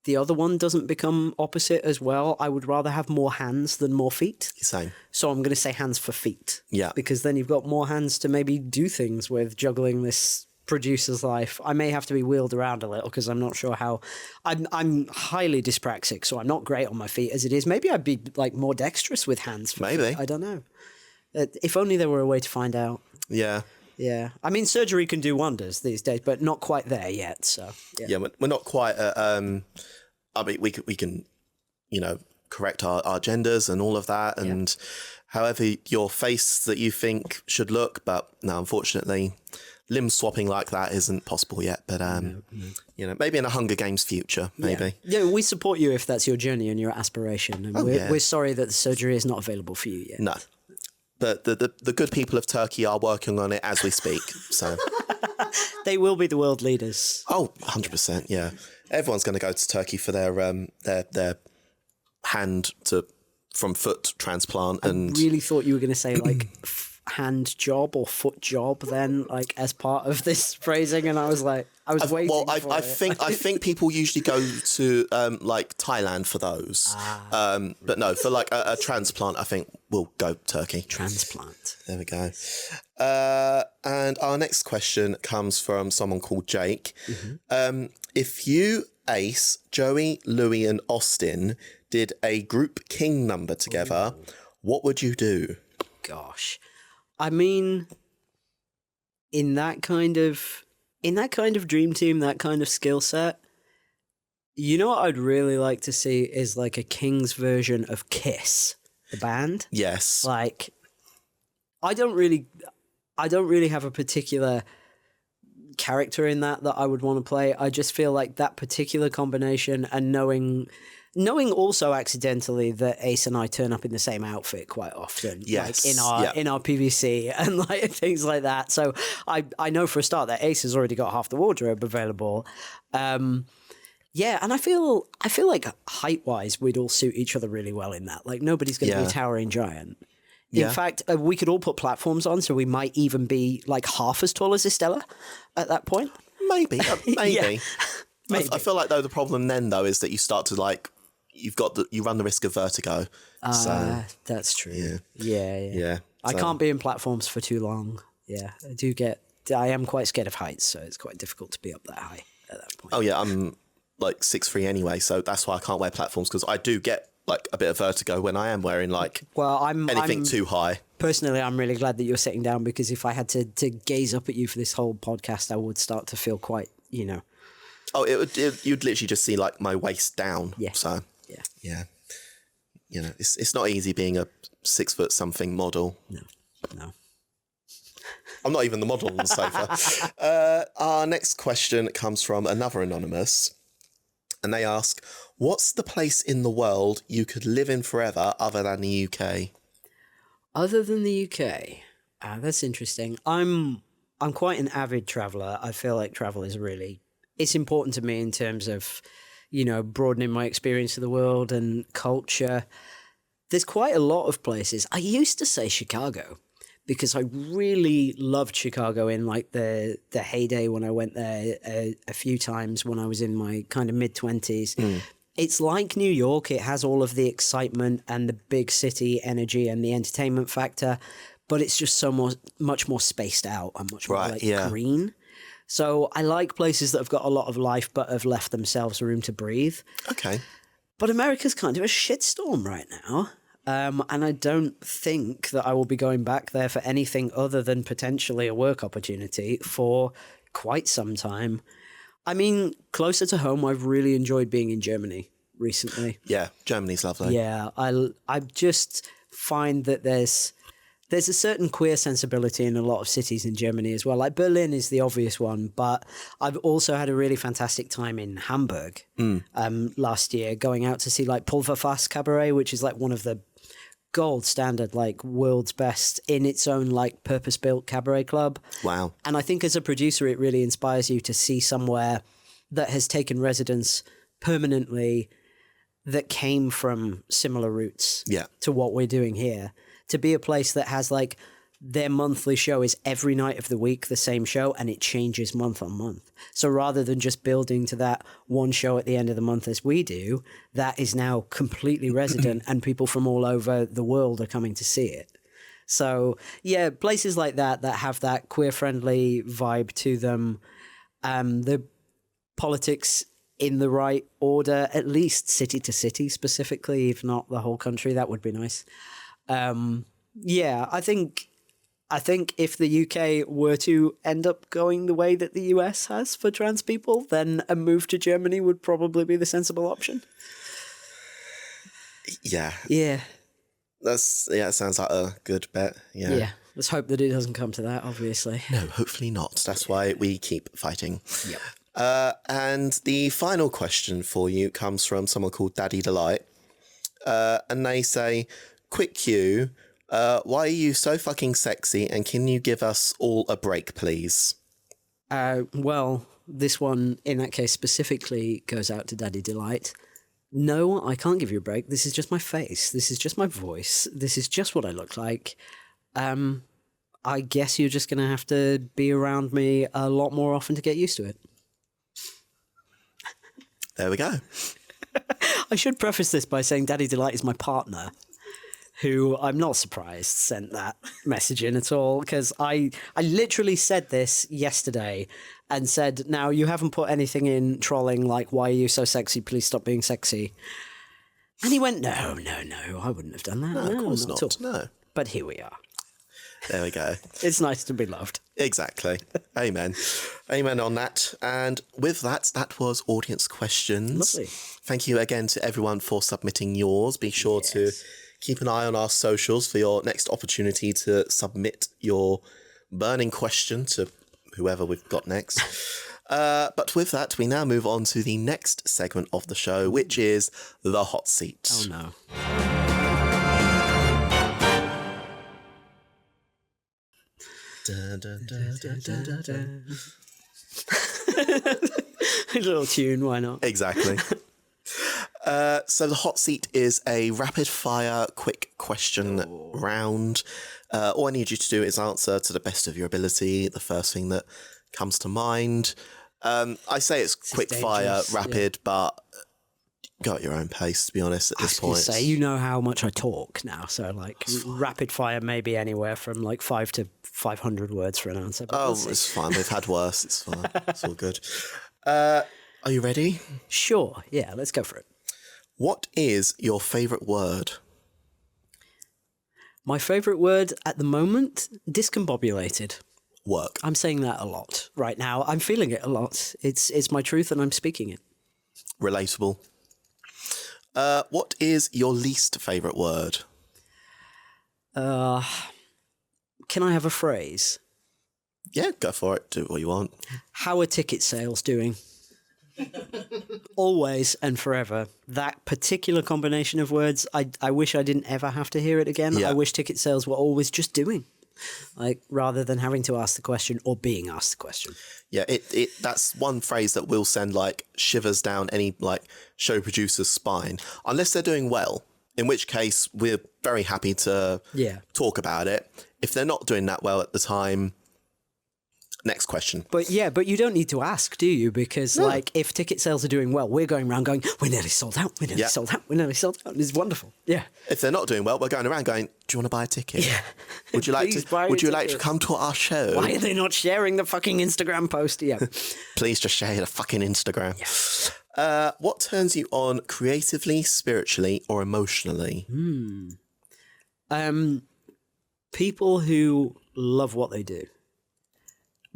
the other one doesn't become opposite as well, I would rather have more hands than more feet. Same. So I'm going to say hands for feet. Yeah. Because then you've got more hands to maybe do things with, juggling this producer's life. I may have to be wheeled around a little because I'm not sure how. I'm highly dyspraxic, so I'm not great on my feet as it is. Maybe I'd be like more dexterous with hands for feet. I don't know. If only there were a way to find out. Yeah. Yeah. I mean, surgery can do wonders these days, but not quite there yet. So yeah, we're not quite at, I mean, we can, correct our genders and all of that, and however your face that you think should look, but no, unfortunately, limb swapping like that isn't possible yet. But maybe in a Hunger Games future, maybe. Yeah, we support you if that's your journey and your aspiration, and we're sorry that the surgery is not available for you yet. No. But the good people of Turkey are working on it as we speak. So they will be the world leaders. Oh, 100%, yeah. Everyone's going to go to Turkey for their hand from foot transplant. I really thought you were going to say like hand job or foot job then, like as part of this phrasing, and I was like, I was waiting. Well, for I it. think people usually go to like Thailand for those. But no, for like a transplant, I think we'll go Turkey. Transplant. There we go. And our next question comes from someone called Jake. If you, Ace, Joey, Louis, and Austin did a group king number together, what would you do? Gosh, I mean, in that kind of dream team, that kind of skill set, you know what I'd really like to see is like a King's version of Kiss, the band. Yes. Like, I don't really have a particular character in that I would want to play. I just feel like that particular combination, and knowing also accidentally that Ace and I turn up in the same outfit quite often, yes, like in our PVC and like things like that. So I know for a start that Ace has already got half the wardrobe available. Yeah, and I feel like height wise we'd all suit each other really well in that. Like nobody's going to be a towering giant. In fact, we could all put platforms on, so we might even be like half as tall as Estella at that point. Maybe. Maybe. I feel like though the problem then though is that you start to like you run the risk of vertigo. So that's true. Yeah. I can't be in platforms for too long. Yeah, I am quite scared of heights, so it's quite difficult to be up that high at that point. Oh yeah, I'm like 6'3" anyway, so that's why I can't wear platforms, because I do get like a bit of vertigo when I am wearing like anything too high. Personally, I'm really glad that you're sitting down, because if I had to gaze up at you for this whole podcast, I would start to feel quite, Oh, you'd literally just see like my waist down. Yeah. So yeah. It's not easy being a 6 foot something model. No. I'm not even the model on the sofa. Our next question comes from another anonymous, and they ask, what's the place in the world you could live in forever other than the UK? Other than the UK? That's interesting. I'm quite an avid traveller. I feel like travel is it's important to me in terms of, broadening my experience of the world and culture. There's quite a lot of places. I used to say Chicago, because I really loved Chicago in like the heyday when I went there a few times when I was in my kind of mid-20s. It's like New York. It has all of the excitement and the big city energy and the entertainment factor, but it's just much more spaced out and much more green. So I like places that have got a lot of life but have left themselves room to breathe. Okay. But America's kind of a shitstorm right now. And I don't think that I will be going back there for anything other than potentially a work opportunity for quite some time. I mean, closer to home, I've really enjoyed being in Germany recently. Yeah, Germany's lovely. Yeah, I just find that there's a certain queer sensibility in a lot of cities in Germany as well. Like Berlin is the obvious one, but I've also had a really fantastic time in Hamburg last year, going out to see like Pulverfass Cabaret, which is like one of the gold standard, like world's best in its own like purpose-built cabaret club. Wow. And I think as a producer, it really inspires you to see somewhere that has taken residence permanently that came from similar roots to what we're doing here. To be a place that has like their monthly show is every night of the week, the same show, and it changes month on month. So rather than just building to that one show at the end of the month as we do, that is now completely resident and people from all over the world are coming to see it. So yeah, places like that have that queer-friendly vibe to them. The politics in the right order, at least city to city specifically, if not the whole country, that would be nice. I think if the UK were to end up going the way that the US has for trans people, then a move to Germany would probably be the sensible option. Yeah. Yeah. It sounds like a good bet. Yeah. Yeah. Let's hope that it doesn't come to that, obviously. No, hopefully not. That's why we keep fighting. Yep. And the final question for you comes from someone called Daddy Delight. And they say, quick cue, why are you so fucking sexy, and can you give us all a break, please? Well, this one, in that case specifically, goes out to Daddy Delight. No, I can't give you a break. This is just my face. This is just my voice. This is just what I look like. I guess you're just going to have to be around me a lot more often to get used to it. There we go. I should preface this by saying Daddy Delight is my partner, who I'm not surprised sent that message in at all, because I literally said this yesterday and said, now you haven't put anything in trolling like, why are you so sexy? Please stop being sexy. And he went, no, I wouldn't have done that. No, of course at not. all. No. But here we are. There we go. It's nice to be loved. Exactly. Amen. Amen on that. And with that, that was audience questions. Lovely. Thank you again to everyone for submitting yours. Be sure to keep an eye on our socials for your next opportunity to submit your burning question to whoever we've got next. But with that, we now move on to the next segment of the show, which is the hot seat. Oh, no. Dun, dun, dun, dun, dun, dun, dun. A little tune, why not? Exactly. So the hot seat is a rapid fire quick question round. All I need you to do is answer to the best of your ability, the first thing that comes to mind. I say it's quick fire, rapid, but go at your own pace, to be honest, at this point. Say, you know how much I talk now, so like rapid fire maybe anywhere from like 5 to 500 words for an answer. But we'll see. It's fine. We've had worse. It's fine. It's all good. Are you ready? Sure. Yeah, let's go for it. What is your favourite word? My favourite word at the moment, discombobulated. Work. I'm saying that a lot right now. I'm feeling it a lot. It's my truth and I'm speaking it. Relatable. What is your least favourite word? Can I have a phrase? Yeah, go for it. Do what you want. How are ticket sales doing? Always and forever. That particular combination of words, I wish I didn't ever have to hear it again. Yeah. I wish ticket sales were always just doing. Like, rather than having to ask the question or being asked the question. Yeah, that's one phrase that will send like shivers down any like show producer's spine, unless they're doing well, in which case we're very happy to talk about it. If they're not doing that well at the time, next question. But you don't need to ask, do you? Because like if ticket sales are doing well, we're going around going, we're nearly sold out, we're nearly sold out, we're nearly sold out. It's wonderful. Yeah. If they're not doing well, we're going around going, do you want to buy a ticket? Yeah. Would you like Please to buy a would you like to ticket. come to our show? Why are they not sharing the fucking Instagram post? Yeah. Please just share the fucking Instagram. What turns you on creatively, spiritually, or emotionally? People who love what they do.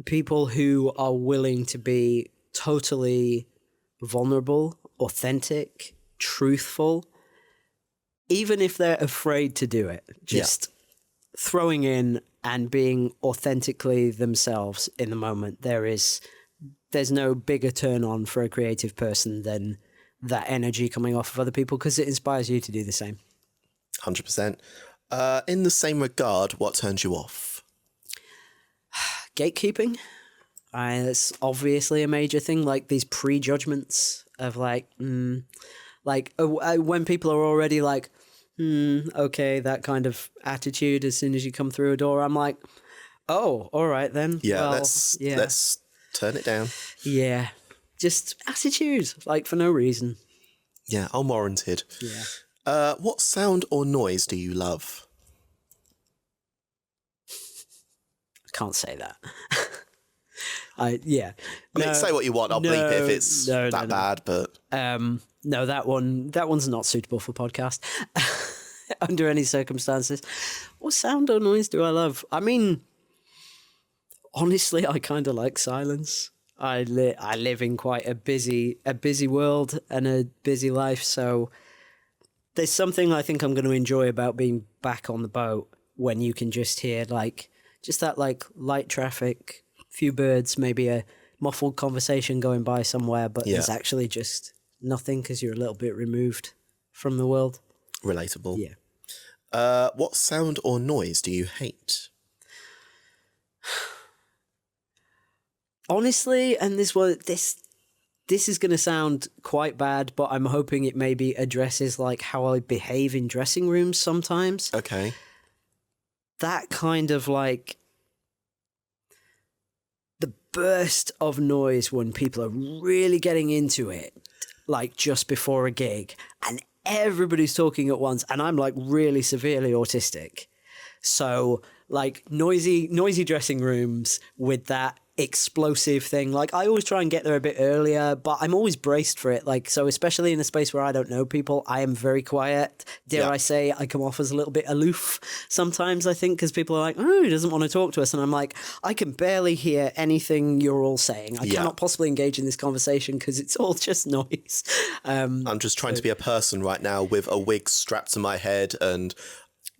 People who are willing to be totally vulnerable, authentic, truthful, even if they're afraid to do it. Just throwing in and being authentically themselves in the moment. There's no bigger turn on for a creative person than that energy coming off of other people, because it inspires you to do the same. 100%. In the same regard, what turns you off? Gatekeeping. That's obviously a major thing, like these prejudgments of when people are already like, okay, that kind of attitude as soon as you come through a door, I'm like, oh, all right then. Yeah, well, let's turn it down. Yeah, just attitude, like for no reason. Yeah, unwarranted. Yeah. What sound or noise do you love? Can't say that. I mean, say what you want. I'll bleep it if it's bad, but no, that one's not suitable for podcast under any circumstances. What sound or noise do I love? I mean, honestly, I kind of like silence. I live in quite a busy world and a busy life, so there's something I think I'm going to enjoy about being back on the boat when you can just hear just that light traffic, few birds, maybe a muffled conversation going by somewhere, but there's actually just nothing because you're a little bit removed from the world. Relatable. Yeah. What sound or noise do you hate? Honestly, and this is going to sound quite bad, but I'm hoping it maybe addresses how I behave in dressing rooms sometimes. Okay. That kind of the burst of noise when people are really getting into it like just before a gig, and everybody's talking at once, and I'm like really severely autistic. So like noisy dressing rooms with that explosive thing. Like I always try and get there a bit earlier, but I'm always braced for it. Like, so especially in a space where I don't know people, I am very quiet. Dare I say, I come off as a little bit aloof sometimes, I think, because people are like, oh, he doesn't want to talk to us. And I'm like, I can barely hear anything you're all saying. I cannot possibly engage in this conversation because it's all just noise. I'm just trying to be a person right now with a wig strapped to my head and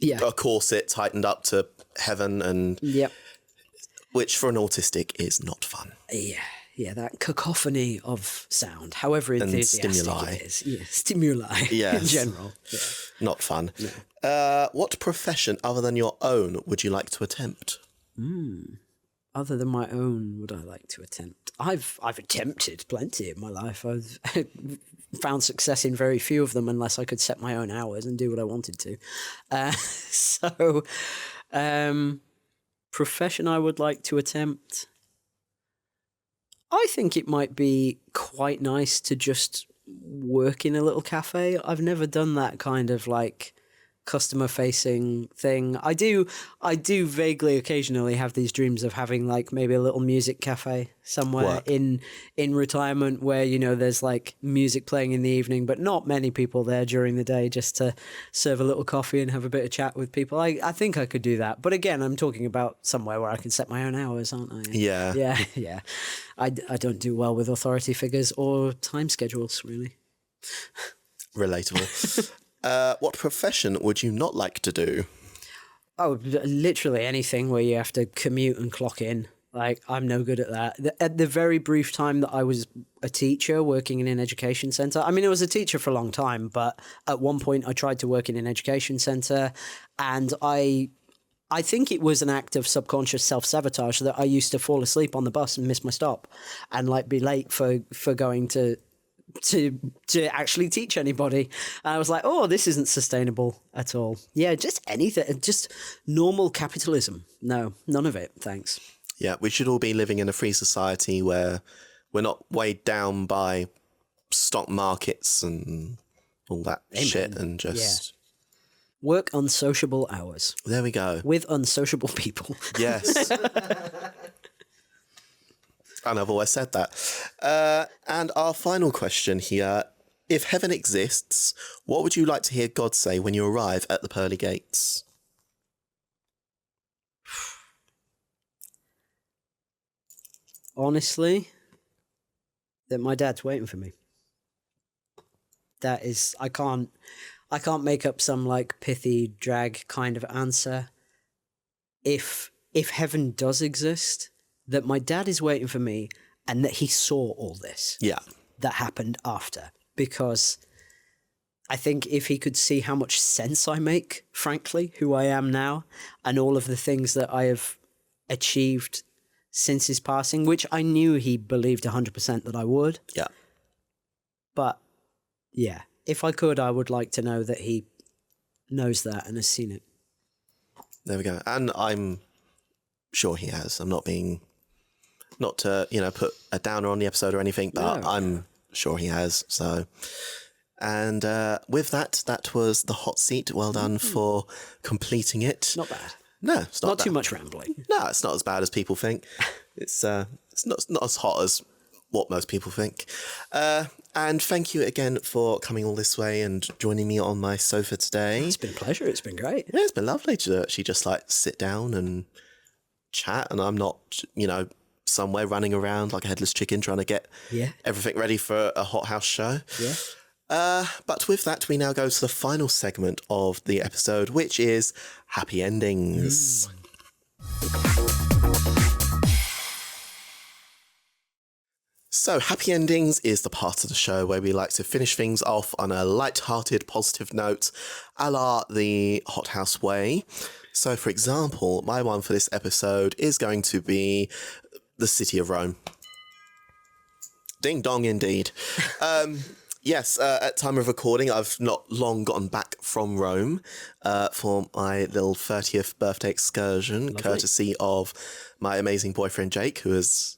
a corset tightened up to heaven, and which for an autistic is not fun. Yeah, that cacophony of sound, however enthusiastic it is. Yeah, stimuli in general. Yeah. Not fun. No. What profession other than your own would you like to attempt? Other than my own, would I like to attempt? I've attempted plenty in my life. I've found success in very few of them unless I could set my own hours and do what I wanted to. Profession I would like to attempt. I think it might be quite nice to just work in a little cafe. I've never done that kind of like customer facing thing. I do vaguely occasionally have these dreams of having like maybe a little music cafe somewhere in retirement where, you know, there's like music playing in the evening, but not many people there during the day, just to serve a little coffee and have a bit of chat with people. I think I could do that. But again, I'm talking about somewhere where I can set my own hours, aren't I? Yeah. I don't do well with authority figures or time schedules, really. Relatable. What profession would you not like to do? Oh, literally anything where you have to commute and clock in. Like, I'm no good at that. At the very brief time that I was a teacher working in an education centre, I mean, I was a teacher for a long time, but at one point I tried to work in an education centre, and I think it was an act of subconscious self-sabotage that I used to fall asleep on the bus and miss my stop and like be late for going to actually teach anybody. And I was like, oh, this isn't sustainable at all. Yeah, just anything, just normal capitalism. No, none of it, thanks. Yeah, we should all be living in a free society where we're not weighed down by stock markets and all that shit, and just work unsociable hours. There we go. With unsociable people. Yes. And I've always said that. And our final question here, if heaven exists, what would you like to hear God say when you arrive at the pearly gates? Honestly, that my dad's waiting for me. That is, I can't make up some like pithy drag kind of answer. If heaven does exist, that my dad is waiting for me and that he saw all this. Yeah. That happened after. Because I think if he could see how much sense I make, frankly, who I am now, and all of the things that I have achieved since his passing, which I knew he believed 100% that I would. Yeah. But yeah, if I could, I would like to know that he knows that and has seen it. There we go. And I'm sure he has. I'm not to, put a downer on the episode or anything, but no. I'm sure he has. So, and with that was the hot seat. Well done for completing it. Not bad. No, it's not too much rambling. No, it's not as bad as people think. It's not as hot as what most people think. And thank you again for coming all this way and joining me on my sofa today. It's been a pleasure. It's been great. Yeah, it's been lovely to actually just like sit down and chat, and I'm not, somewhere running around like a headless chicken trying to get everything ready for a Hot House show. Yeah. But with that, we now go to the final segment of the episode, which is happy endings. So, happy endings is the part of the show where we like to finish things off on a light-hearted, positive note, a la the Hot House way. So, for example, my one for this episode is going to be the city of Rome. Ding dong, indeed. Yes, at time of recording, I've not long gotten back from Rome for my little 30th birthday excursion, courtesy of my amazing boyfriend, Jake, who has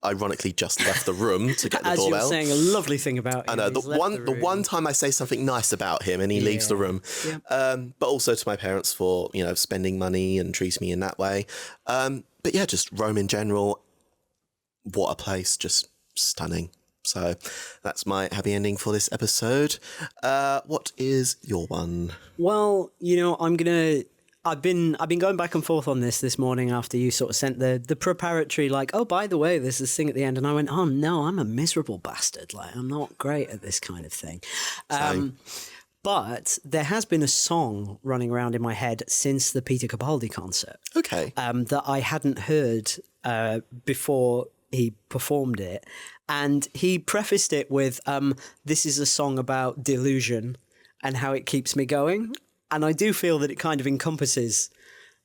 ironically just left the room to get the As doorbell. you're saying a lovely thing about him. I know the he's left room. one time I say something nice about him and he leaves the room, but also to my parents for spending money and treating me in that way. But yeah, just Rome in general. What a place! Just stunning. So that's my happy ending for this episode. What is your one? Well, I've been going back and forth on this morning after you sort of sent the preparatory, like, oh, by the way, there's this thing at the end, and I went, oh no, I'm a miserable bastard. Like, I'm not great at this kind of thing. But there has been a song running around in my head since the Peter Capaldi concert. Okay. That I hadn't heard before he performed it. And he prefaced it with, this is a song about delusion and how it keeps me going. And I do feel that it kind of encompasses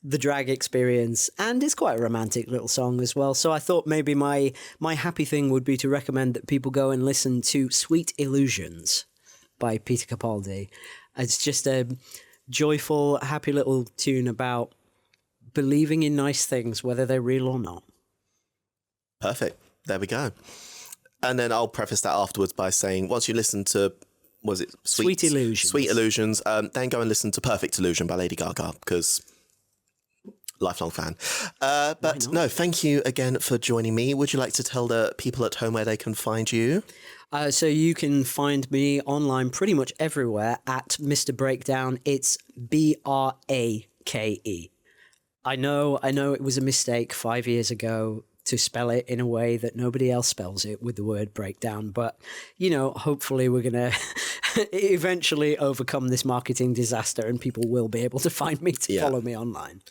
the drag experience, and it's quite a romantic little song as well. So I thought maybe my happy thing would be to recommend that people go and listen to Sweet Illusions by Peter Capaldi. It's just a joyful, happy little tune about believing in nice things, whether they're real or not. Perfect. There we go. And then I'll preface that afterwards by saying, once you listen to, was it Sweet Illusions? Sweet Illusions. Then go and listen to Perfect Illusion by Lady Gaga, because lifelong fan. But no, thank you again for joining me. Would you like to tell the people at home where they can find you? So you can find me online pretty much everywhere at Mr. Breakdown. It's BRAKE. I know it was a mistake 5 years ago to spell it in a way that nobody else spells it with the word breakdown. But, hopefully we're going to eventually overcome this marketing disaster and people will be able to find me to follow me online.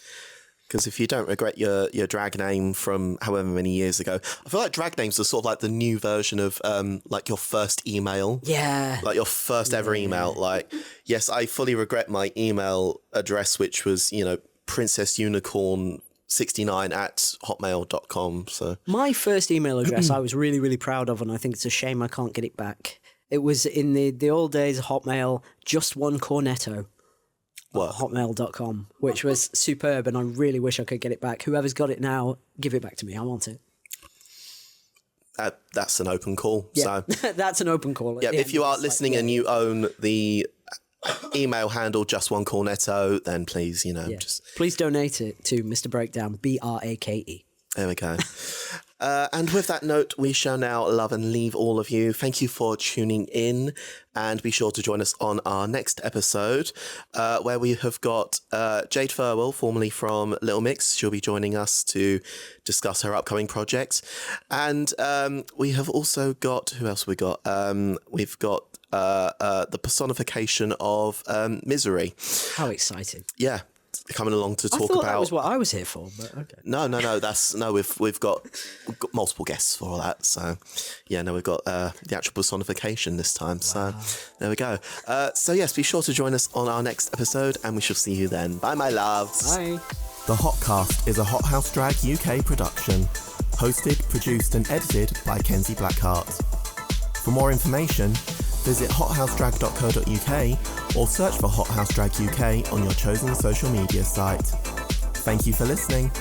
Because if you don't regret your drag name from however many years ago, I feel like drag names are sort of like the new version of like your first email. Yeah. Like your first ever email. Like, yes, I fully regret my email address, which was, princessunicorn69@hotmail.com. So my first email address I was really, really proud of, and I think it's a shame I can't get it back. It was in the old days of Hotmail, just one cornetto. Hotmail.com, which was superb, and I really wish I could get it back. Whoever's got it now, give it back to me. I want it. That's an open call. Yeah, so that's an open call. Yeah, if you are listening and you own the email handle just one cornetto, then please, just please donate it to Mr. Breakdown, BRAKE. There we go. And with that note, we shall now love and leave all of you. Thank you for tuning in, and be sure to join us on our next episode, where we have got Jade Furwell, formerly from Little Mix. She'll be joining us to discuss her upcoming project. And we have also got, who else have we got? We've got the personification of Misery. How exciting. Yeah. Coming along to talk about. That was what I was here for, but okay. No. We've got multiple guests for all that. So, we've got the actual personification this time. Wow. So, there we go. So yes, be sure to join us on our next episode, and we shall see you then. Bye, my loves. Bye. The HotCast is a Hot House Drag UK production, hosted, produced, and edited by Kenzie Blackheart. For more information, visit hothousedrag.co.uk or search for Hot House Drag UK on your chosen social media site. Thank you for listening.